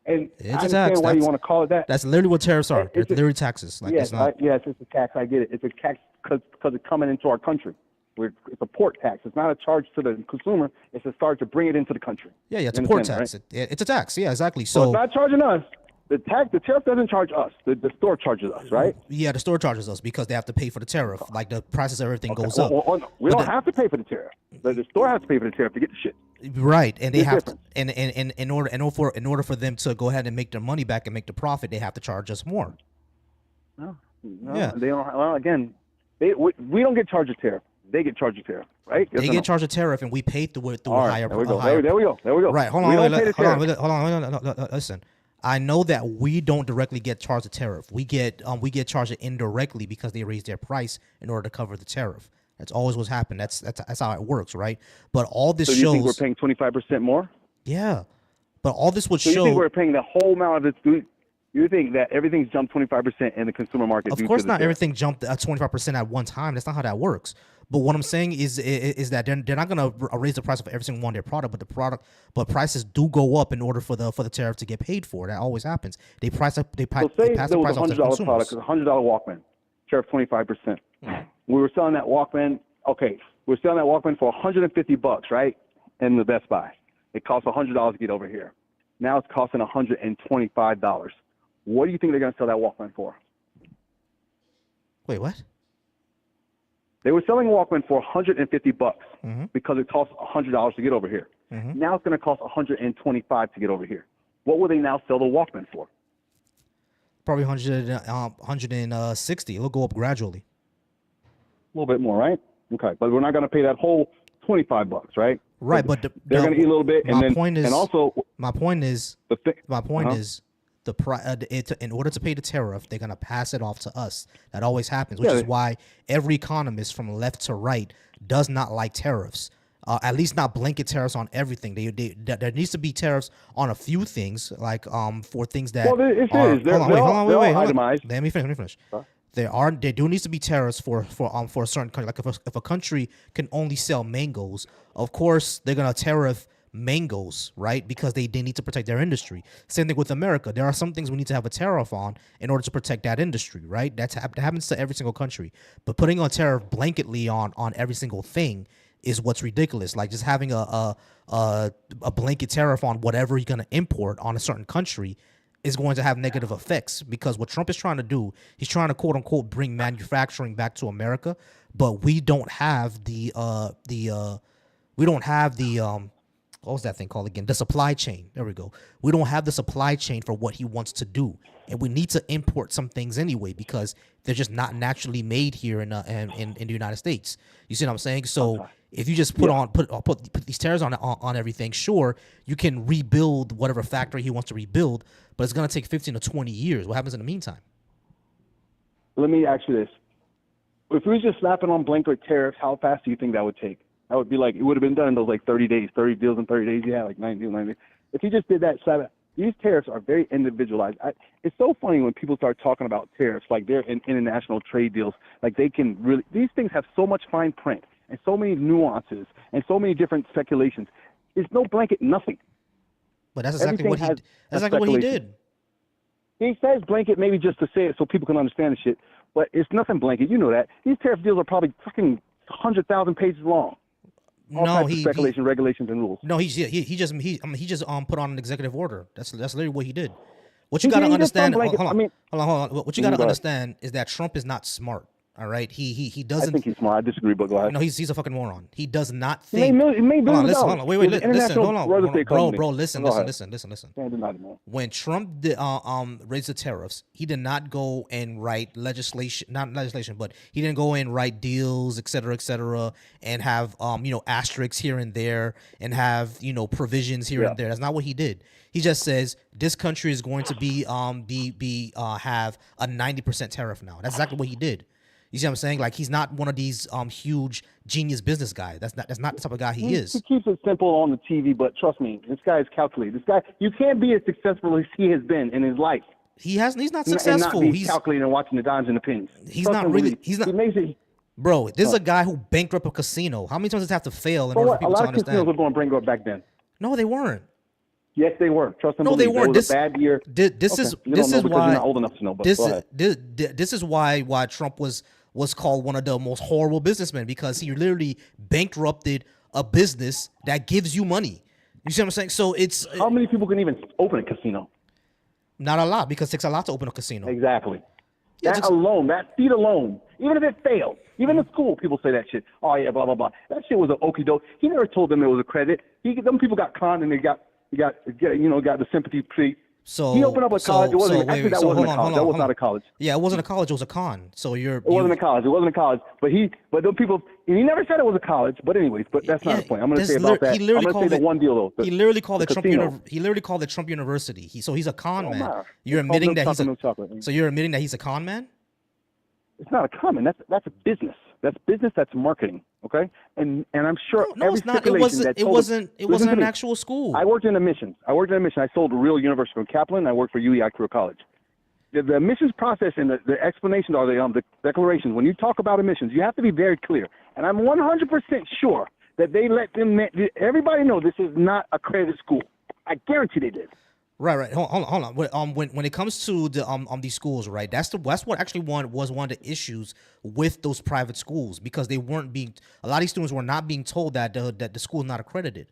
and It's I a understand tax. why you want to call it that. That's literally what tariffs are. They're It's a- literally taxes. Like Yes, it's not. yes, it's a tax. I get it. It's a tax because it's coming into our country. It's a port tax. It's not a charge to the consumer. It's a charge to bring it into the country. Yeah, it's You a port understand tax. that, It's a tax. Yeah, exactly. So it's So not charging us. The tariff doesn't charge us. The store charges us, right? yeah, the store charges us because they have to pay for the tariff. Like the prices of everything goes Well, up. well, we don't have to pay for the tariff. The store has to pay for the tariff to get the shit. Right, and they It's have different. to, and in order for them to go ahead and make their money back and make the profit, they have to charge us more. No, Yeah. they don't. Well, again, we don't get charged a tariff. They get charged a tariff, right? Yes They or get no? charged a tariff, and we pay through All a right, higher. there we a go. higher- There we go. Right, hold on, We wait, don't pay the hold on, tariff. hold on. Listen, I know that we don't directly get charged a tariff. We get charged it indirectly because they raise their price in order to cover the tariff. That's always what's happened. That's how it works, right? But all this So you think we're shows, paying 25% more? yeah. But all this would So you think show. we're paying the whole amount of it? You think that everything's jumped 25% in the consumer market? Of due course, to the not tariff? everything jumped 25% at one time. That's not how that works. But what I'm saying is that they're not gonna raise the price of every single one of their product, but prices do go up in order for the tariff to get paid for. That always happens. They pass So the say price there was off a to the $100 product, consumers. a $100 Walkman, tariff 25%. We were selling that Walkman. Okay, we're selling that Walkman for $150, right? In the Best Buy, it costs $100 to get over here. Now it's costing $125. What do you think they're going to sell that Walkman for? Wait, what? They were selling Walkman for $150 Mhm. because it costs $100 to get over here. Mhm. Now it's going to cost $125 to get over here. What will they now sell the Walkman for? Probably 160. It'll go up gradually. A little bit more, right? Okay, but we're not going to pay that whole $25, right? Right, but they're going to eat a little bit, and my then point is- and also My point is the thing. is the in order to pay the tariff, they're gonna pass it off to us. That always happens, which Yeah, is they- why every economist from left to right does not like tariffs. At least not blanket tariffs on everything. There needs to be tariffs on a few things, like for things that. Well, it are, is. They're hold on, wait, all- hold on, they're wait, all hold on. itemized. Let me finish. Huh? There do needs to be tariffs for a certain country. Like if a country can only sell mangoes, of course they're gonna tariff mangoes, right? Because they need to protect their industry. Same thing with America. There are some things we need to have a tariff on in order to protect that industry, right? That happens to every single country. But putting a tariff blanketly on every single thing is what's ridiculous. Like just having a blanket tariff on whatever you're gonna import on a certain country is going to have negative effects, because what Trump is trying to do, he's trying to quote unquote bring manufacturing back to America, but we don't have the what was that thing called again? The supply chain. There we go. We don't have the supply chain for what he wants to do, and we need to import some things anyway because they're just not naturally made here in the United States. You see what I'm saying? So If you just put these tariffs on everything, sure, you can rebuild whatever factory he wants to rebuild, but it's gonna take 15 to 20 years. What happens in the meantime? Let me ask you this: if we was just slapping on blanket tariffs, how fast do you think that would take? That would be like, it would have been done in those like 30 days, 30 deals in 30 days. Yeah, like 90 deals, 90 days. If you just did that, slap it. These tariffs are very individualized. It's so funny when people start talking about tariffs like they're in international trade deals. Like they can really, these things have so much fine print and so many nuances and so many different speculations. It's no blanket, nothing. But that's exactly what he. Everything That's has exactly what he speculation. did. He says blanket maybe just to say it so people can understand the shit, but it's nothing blanket. You know that. These tariff deals are probably fucking 100,000 pages long. All No, types of speculation, regulations, and rules. No, he just put on an executive order. That's literally what he did. What you He got to didn't just understand. don't like it. Hold on, I mean- hold on. What you got to Go ahead. understand is that Trump is not smart. All right, he I doesn't. think he's smart. I disagree, but go ahead. No, he's a fucking moron. He does not He made think. millions- he made Hold on, billions of listen, hold dollars. on, wait, It was listen, an international hold on, real estate bro, company. listen. Go ahead. Listen. Can't deny them all. When Trump raised the tariffs, he did not go and write legislation, not legislation, but he didn't go and write deals, et cetera, and have asterisks here and there, and have provisions here and there. That's not what he did. He just says this country is going to be have a 90% tariff now. That's exactly what he did. You see what I'm saying? Like, he's not one of these huge genius business guys. That's not the type of guy he is. He keeps it simple on the TV, but trust me, this guy is calculated. This guy, you can't be as successful as he has been in his life. He's not And not successful. be He's calculating and watching the dimes and the pins. He's Trust not and really. believe. He's not. He makes it. Bro, this is a guy who bankrupted a casino. How many times does it have to fail in For order for what? A people to lot of casinos understand? were going to bring up back then. No, they weren't. Yes, they were. Trust and No, they believe. weren't. It was This a bad year. This Okay. is You this don't know is because why you're not old enough to know. But this go is ahead. this is why Trump was called one of the most horrible businessmen, because he literally bankrupted a business that gives you money. You see what I'm saying? So it's How many people can even open a casino? not a lot, because it takes a lot to open a casino. Exactly. Yeah, That just- alone, that seed alone, even if it failed, even in school, people say that shit. Oh yeah, blah blah blah. That shit was an okie doke. He never told them it was a credit. Them people got conned and they got the sympathy plea. So He opened up a college. It wasn't wait, actually that so wasn't hold a on, college. That was hold not on. a college. Yeah, it wasn't a college. It was a con. So It wasn't a college. It wasn't a college. But those people, and he never said it was a college. But anyways, but that's not the point. I'm going to say about that. I'm going to say the one deal though. He literally called it Trump. casino. He literally called it Trump University. So he's a con man. nah. You're It's called admitting milk that he's chocolate, a. milk chocolate. So you're admitting that he's a con man. It's not a common. That's a business. That's business. That's marketing. Okay. And I'm sure No, every it's not. It stipulation wasn't. that It told wasn't. It Listen wasn't to an me. actual school. I worked in admissions. I sold a real university from Kaplan. I worked for UEI Career College. The admissions process and the explanations are the declarations. When you talk about admissions, you have to be very clear. And I'm 100% sure that they let everybody know this is not a accredited school. I guarantee they did. Right. Hold on. When it comes to the these schools, right? That's what actually was one of the issues with those private schools, because they weren't being. A lot of these students were not being told that the school is not accredited.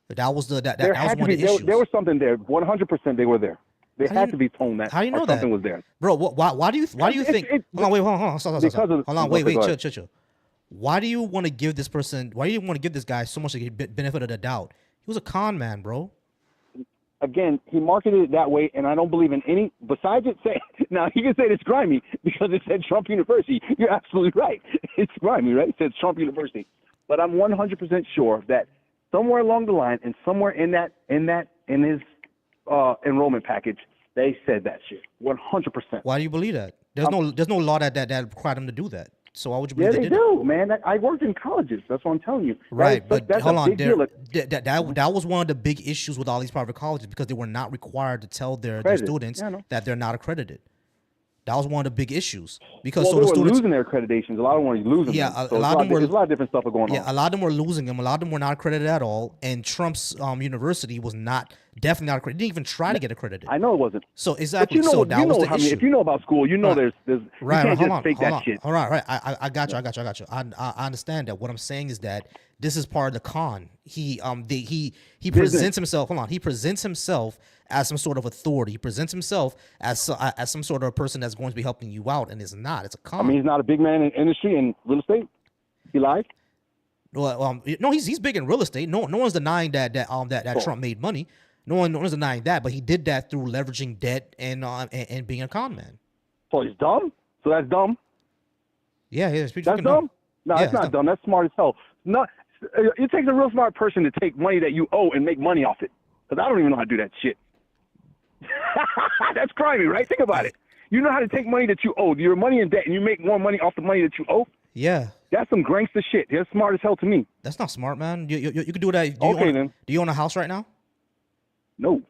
That was one of the issues. There was something there. 100% they were there. They How do had you- to be told that. how do you know or that? something was there. Bro, why do you think? Hold on, stop. because of- Hold on, wait, okay, go ahead. chill. Why do you want to give this person? Why do you want to give this guy so much benefit of the doubt? He was a con man, bro. Again, he marketed it that way, and I don't believe in any. Besides it saying, now he can say it's grimy because it said Trump University. You're absolutely right. It's grimy, right? It says Trump University. But I'm 100% sure that somewhere along the line, and somewhere in his enrollment package, they said that shit. 100%. Why do you believe that? There's no law that required him to do that. So why would you Yeah, believe they did it? do, man. I worked in colleges. That's what I'm telling you. Right, That's but hold a on. big deal. That was one of the big issues with all these private colleges, because they were not required to tell their Accredited. students Yeah, I know. that they're not accredited. That was one of the big issues, because Well, so they the were students. losing their accreditations. A lot of them were losing Yeah, them. a So lot of them were. There's a lot of different stuff going Yeah, on. a lot of them were losing them. A lot of them were not accredited at all. And Trump's university was definitely not accredited. Didn't even try to get accredited. I know it wasn't. So But exactly. you know, So that was the issue. if you know about school, you know Right. there's Right, you can't hold just on, fake hold that on. shit. All right. I got you. I understand that. What I'm saying is that this is part of the con. He presents himself. Hold on. He presents himself as some sort of authority. He presents himself as some sort of person that's going to be helping you out, and it's not. It's a con. I mean, he's not a big man in industry and real estate. He lied. Well, no, he's big in real estate. No one's denying that Trump made money. No one's denying that, but he did that through leveraging debt and being a con man. So he's dumb. So that's dumb. Yeah, he's That's dumb. No, Yeah, it's not dumb. That's smart as hell. Not it takes a real smart person to take money that you owe and make money off it. Because I don't even know how to do that shit. That's grimy, right? Think about it. You know how to take money that you owe. You're money in debt, and you make more money off the money that you owe. Yeah. That's some gangster shit. That's smart as hell to me. That's not smart, man. You could do that. Then. Do you own a house right now? No.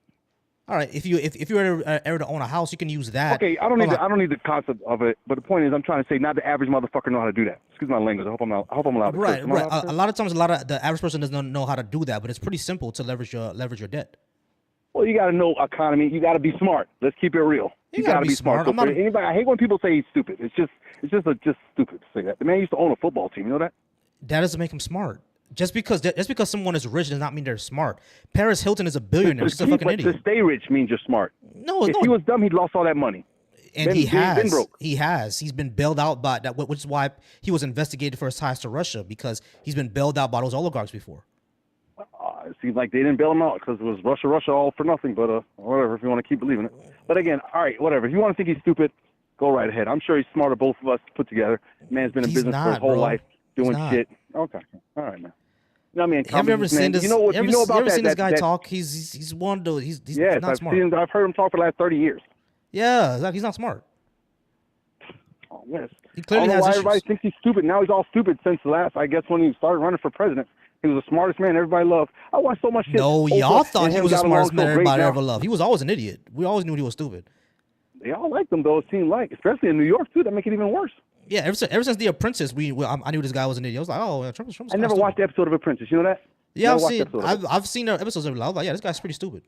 All right. If you're ever to own a house, you can use that. Okay, I don't need the concept of it, but the point is, I'm trying to say, not the average motherfucker know how to do that. Excuse my language. I hope I'm allowed to Right, curse. right. A lot of times, the average person doesn't know how to do that, but it's pretty simple to leverage your debt. Well, you got to know economy. You got to be smart. Let's keep it real. You gotta be smart. So anybody, I hate when people say he's stupid. It's just stupid to say that. The man used to own a football team. You know that? That doesn't make him smart. Just because someone is rich does not mean they're smart. Paris Hilton is a billionaire. He's a fucking idiot. To stay rich means you're smart. No, if he was dumb, he'd lost all that money. And he has. Broke. He has. He's been bailed out by that, which is why he was investigated for his ties to Russia, because he's been bailed out by those oligarchs before. It seems like they didn't bail him out because it was Russia all for nothing. But whatever, if you want to keep believing it. But again, all right, whatever. If you want to think he's stupid, go right ahead. I'm sure he's smarter both of us put together. Man's been in business for his whole life doing shit. Okay, all right, man. You know what I mean? Have you ever seen this? You know what? You know about that? Seen this guy talk? He's one of those. He's yes, not smart. I've heard him talk for the last 30 years. Yeah, he's not smart. Oh, yes. He clearly I don't know has why issues. everybody thinks he's stupid. Now he's all stupid since the last, I guess, when he started running for president. He was the smartest man everybody loved. I watched so much shit. No, y'all thought he was the smartest man everybody ever loved. loved. He was always an idiot. We always knew he was stupid. They all liked him, though, it seemed like. Especially in New York, too. That make it even worse. Yeah, ever since The Apprentice, I knew this guy was an idiot. I was like, oh, Trump's I never watched the episode of Apprentice. You know that? Yeah, I've seen the episodes of it. I was like, yeah, this guy's pretty stupid.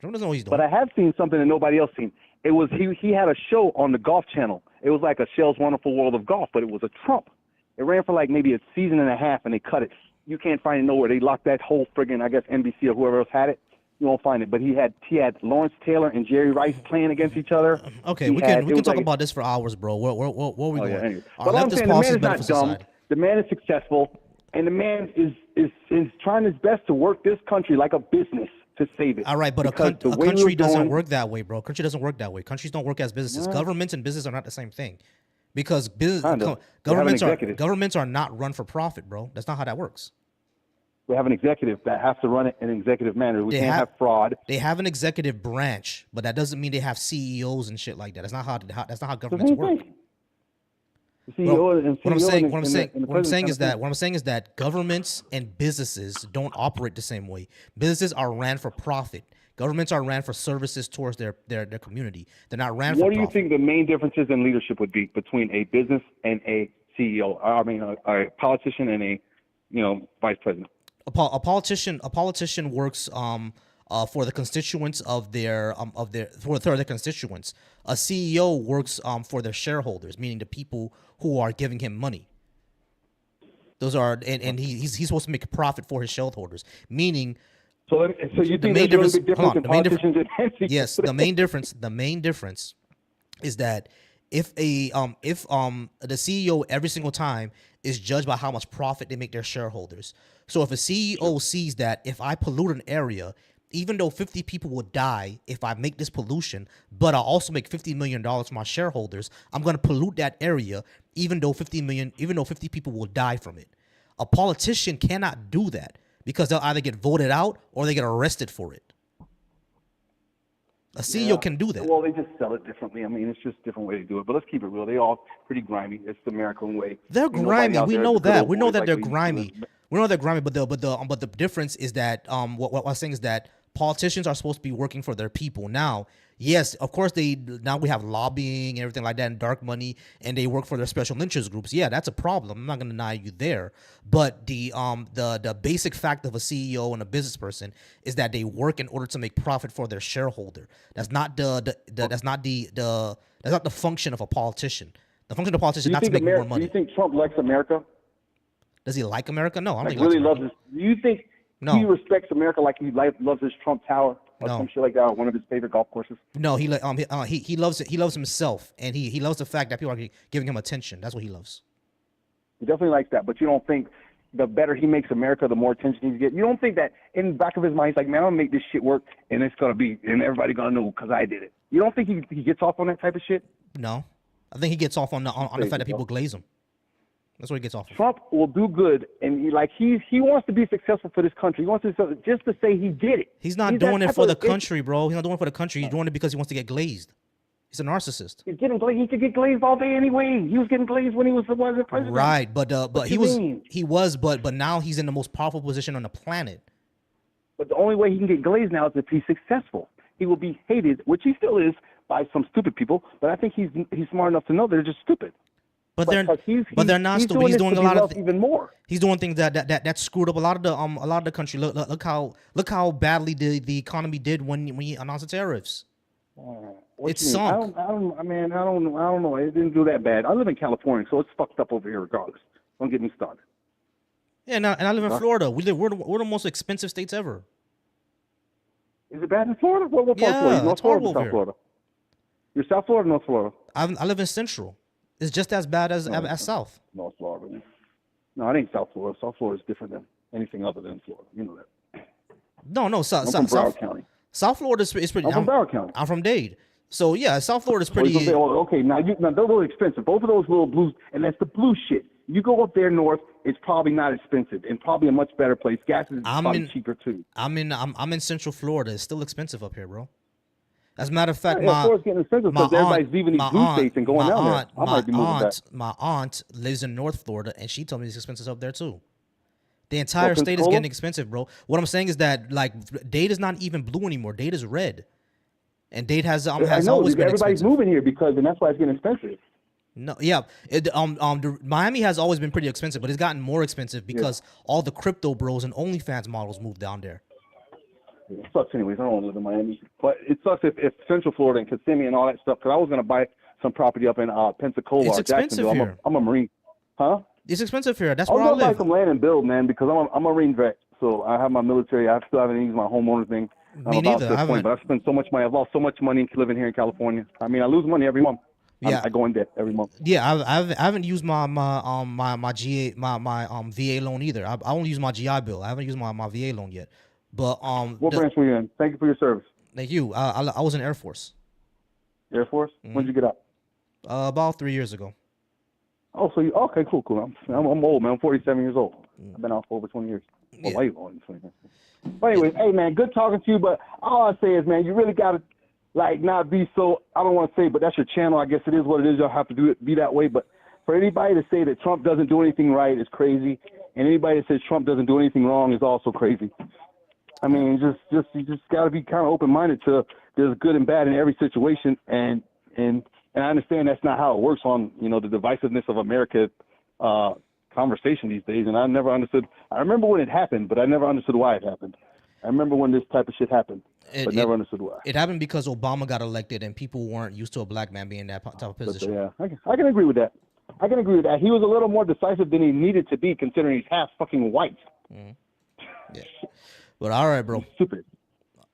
Trump doesn't know what he's doing. But I have seen something that nobody else seen. It was he had a show on the Golf Channel. It was like a Shell's Wonderful World of Golf, but it was a Trump. It ran for like maybe a season and a half, and they cut it. You can't find it nowhere. They locked that whole friggin', I guess, NBC or whoever else had it. You won't find it. But he had Lawrence Taylor and Jerry Rice playing against each other. Okay, we can talk about this for hours, bro. Where are we going? Yeah, anyway. Our But I'm leftist saying the policy man is is better not for dumb. society. The man is successful, and the man is trying his best to work this country like a business to save it. All right, but a country doesn't work that way, bro. Country doesn't work that way. Countries don't work as businesses. Yeah. Governments and business are not the same thing, because governments are not run for profit, bro. That's not how that works. We have an executive that has to run it in an executive manner. We can't have fraud. They have an executive branch, but that doesn't mean they have CEOs and shit like that. That's not how governments work. What I'm saying is that governments and businesses don't operate the same way. Businesses are ran for profit. Governments are ran for services towards their community. They're not ran for profit. What do you think the main differences in leadership would be between a business and a CEO? I mean, a politician and a vice president. A politician works for the constituents of their constituents. A CEO works for their shareholders, meaning the people who are giving him money. Those are and he's supposed to make a profit for his shareholders, meaning. So you think there's a really big difference in politicians and CEOs? Yes, the main difference is that if the CEO every single time is judged by how much profit they make their shareholders. So if a CEO sees that if I pollute an area, even though 50 people will die if I make this pollution, but I'll also make $50 million for my shareholders, I'm going to pollute that area even though 50 people will die from it. A politician cannot do that because they'll either get voted out or they get arrested for it. A CEO can do that. Well, they just sell it differently. I mean, it's just a different way to do it. But let's keep it real. They all pretty grimy. It's the American way. They're grimy. We know that. We know that they're grimy. We know they're grimy. But the difference is that what I'm saying is that politicians are supposed to be working for their people. Now, yes, of course we have lobbying and everything like that and dark money, and they work for their special interest groups. Yeah, that's a problem. I'm not going to deny you there. But the basic fact of a CEO and a business person is that they work in order to make profit for their shareholder. That's not the function of a politician. The function of a politician is not to make more money. Do you think Trump likes America? Does he like America? No, I don't think he really loves this. Do you think he respects America like he loves his Trump Tower or some shit like that, or one of his favorite golf courses? No, he loves it. He loves himself, and he loves the fact that people are giving him attention. That's what he loves. He definitely likes that, but you don't think the better he makes America, the more attention he gets? You don't think that in the back of his mind, he's like, man, I'm gonna make this shit work, and it's gonna be, and everybody gonna know because I did it. You don't think he gets off on that type of shit? No, I think he gets off on the fact that people glaze him. That's what he gets off of. Trump will do good, and he wants to be successful for this country. He wants to just to say he did it. He's not doing it for the country, bro. He's not doing it for the country. He's doing it because he wants to get glazed. He's a narcissist. He's getting glazed. He could get glazed all day anyway. He was getting glazed when he was the president. Right, but now he's in the most powerful position on the planet. But the only way he can get glazed now is if he's successful. He will be hated, which he still is, by some stupid people. But I think he's smart enough to know they're just stupid. But they're not stupid. He's doing a lot of even more. He's doing things that screwed up a lot of the country. Look how badly the economy did when he announced the tariffs. It sunk. I don't know. It didn't do that bad. I live in California, so it's fucked up over here regardless. Don't get me started. Yeah, and I live in Florida. We're the most expensive states ever. Is it bad in Florida? What part of Florida? North Florida or South Florida? You're South Florida or North Florida? I live in Central. It's just as bad as South. North Florida. No, it ain't South Florida. South Florida is different than anything other than Florida. You know that. No. I'm from Broward County. South Florida is pretty. I'm from Broward County. I'm from Dade. So yeah, South Florida is pretty. Okay, now those are expensive. Both of those little blues, and that's the blue shit. You go up there north, it's probably not expensive, and probably a much better place. Gas is probably cheaper too. I'm in Central Florida. It's still expensive up here, bro. As a matter of fact, Florida's getting expensive because everybody's leaving these blue states and going down there. I might be moving back. My aunt lives in North Florida, and she told me it's expensive up there too. The entire state is getting expensive, bro. What I'm saying is that Dade is not even blue anymore. Dade is red, and Dade has always been everybody's expensive. moving here and that's why it's getting expensive. No, yeah, Miami has always been pretty expensive, but it's gotten more expensive because all the crypto bros and OnlyFans models moved down there. It sucks anyways. I don't live in Miami, but it sucks if Central Florida and Kissimmee and all that stuff. Because I was gonna buy some property up in Pensacola It's or expensive Jacksonville. here. I'm a Marine, huh? It's expensive here. That's I'm where I gonna buy live. some land and build, man, because I'm a Marine vet. So I have my military. I still haven't used my homeowner thing. Me neither. But I've spent so much money. I've lost so much money living here in California. I mean, I lose money every month. Yeah, I go in debt every month. Yeah, I haven't used my VA loan either. I only use my GI Bill. I haven't used my VA loan yet. But what branch were you in? Thank you for your service. Thank you. I was in Air Force. Air Force? Mm-hmm. When did you get out? About 3 years ago. Oh, so okay, cool. I'm old, man. I'm 47 years old. I've been out for over 20 years. Yeah. Way more than 20 years. But anyways, hey man, good talking to you. But all I say is, man, you really gotta not be so. I don't want to say, but that's your channel. I guess it is what it is. You'll have to do it, be that way. But for anybody to say that Trump doesn't do anything right is crazy, and anybody that says Trump doesn't do anything wrong is also crazy. I mean, you just got to be kind of open-minded to there's good and bad in every situation, and I understand that's not how it works on the divisiveness of America conversation these days. And I never understood. I remember when it happened, but I never understood why it happened. I remember when this type of shit happened, but never understood why. It happened because Obama got elected, and people weren't used to a black man being in that type of position. But, I can agree with that. He was a little more decisive than he needed to be, considering he's half fucking white. Mm-hmm. Yeah. But all right, bro. Stupid.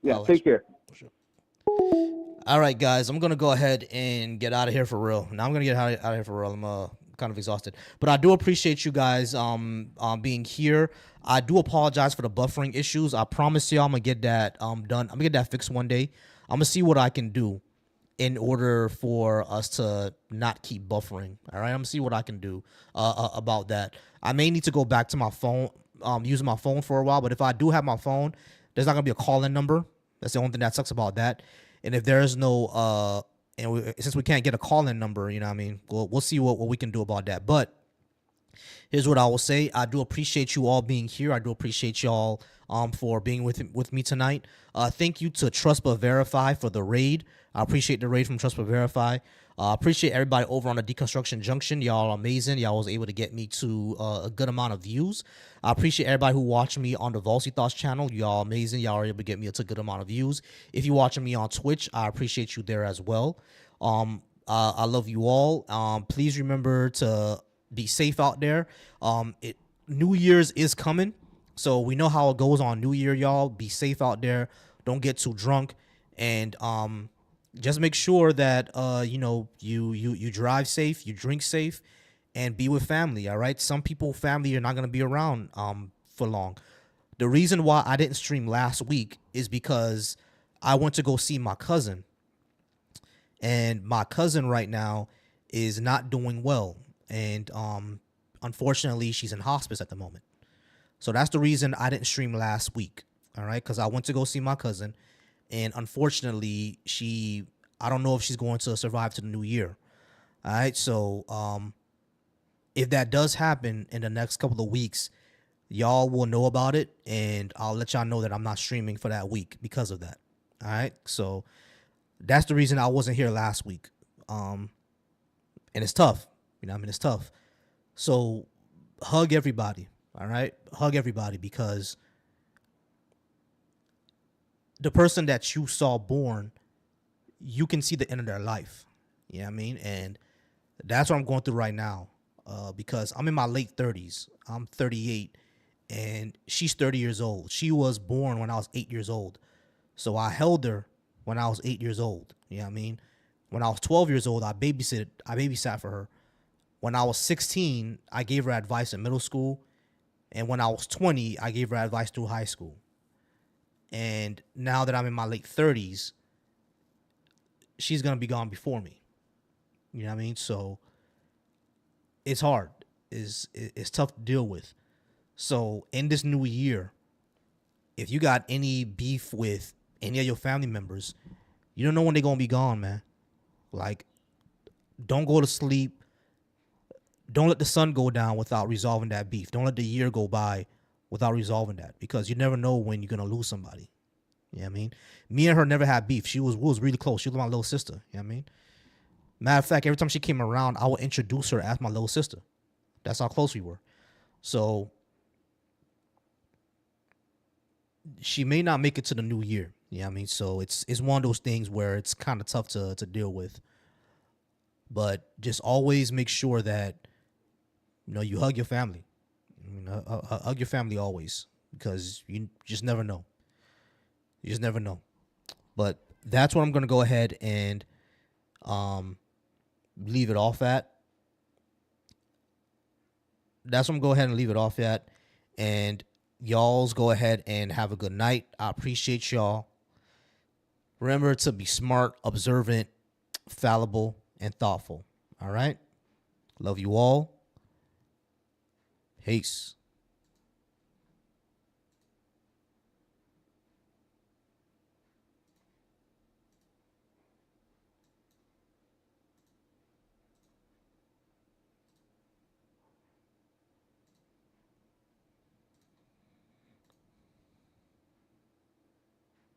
Yeah, take care. Sure. All right, guys. I'm going to go ahead and get out of here for real. Now I'm going to get out of here for real. I'm kind of exhausted. But I do appreciate you guys being here. I do apologize for the buffering issues. I promise y'all I'm going to get that done. I'm going to get that fixed one day. I'm going to see what I can do in order for us to not keep buffering. All right? I'm going to see what I can do about that. I may need to go back to my phone. Using my phone for a while, but if I do have my phone, there's not gonna be a call-in number. That's the only thing that sucks about that. And if there is no, since we can't get a call-in number, you know what I mean, we'll see what we can do about that. But here's what I will say: I do appreciate you all being here. I do appreciate y'all for being with me tonight. Thank you to Trust But Verify for the raid. I appreciate the raid from Trust But Verify. I appreciate everybody over on the Deconstruction Junction. Y'all are amazing. Y'all was able to get me to a good amount of views. I appreciate everybody who watched me on the Volsy Thoughts channel. Y'all amazing. Y'all are able to get me to a good amount of views. If you're watching me on Twitch, I appreciate you there as well. I love you all. Please remember to be safe out there. New Year's is coming, so we know how it goes on New Year, y'all. Be safe out there. Don't get too drunk, and just make sure that you drive safe, you drink safe, and be with family. All right. Some people, family, are not gonna be around for long. The reason why I didn't stream last week is because I went to go see my cousin, and my cousin right now is not doing well, and unfortunately, she's in hospice at the moment. So that's the reason I didn't stream last week. All right, because I went to go see my cousin, and unfortunately, I don't know if she's going to survive to the new year. All right, so if that does happen in the next couple of weeks, y'all will know about it, and I'll let y'all know that I'm not streaming for that week because of that. All right, so that's the reason I wasn't here last week. And it's tough, you know what I mean? It's tough. So hug everybody, all right? Hug everybody, because the person that you saw born, you can see the end of their life. You know what I mean? And that's what I'm going through right now, because I'm in my late 30s. I'm 38, and she's 30 years old. She was born when I was 8 years old. So I held her when I was 8 years old. You know what I mean? When I was 12 years old, I babysat for her. When I was 16, I gave her advice in middle school. And when I was 20, I gave her advice through high school. And now that I'm in my late 30s, she's going to be gone before me. You know what I mean? So it's hard. It's tough to deal with. So in this new year, if you got any beef with any of your family members, you don't know when they're going to be gone, man. Like, don't go to sleep. Don't let the sun go down without resolving that beef. Don't let the year go by without resolving that, because you never know when you're going to lose somebody. You know what I mean? Me and her never had beef. We was really close. She was my little sister. You know what I mean? Matter of fact, every time she came around, I would introduce her as my little sister. That's how close we were. So she may not make it to the new year. You know what I mean? So it's one of those things where it's kind of tough to deal with. But just always make sure that, you know, you hug your family. You know, hug your family always, because you just never know. You just never know. But that's what I'm going to go ahead and leave it off at. That's what I'm going to go ahead and leave it off at. And y'all's go ahead and have a good night. I appreciate y'all. Remember to be smart, observant, fallible, and thoughtful. All right? Love you all. Peace.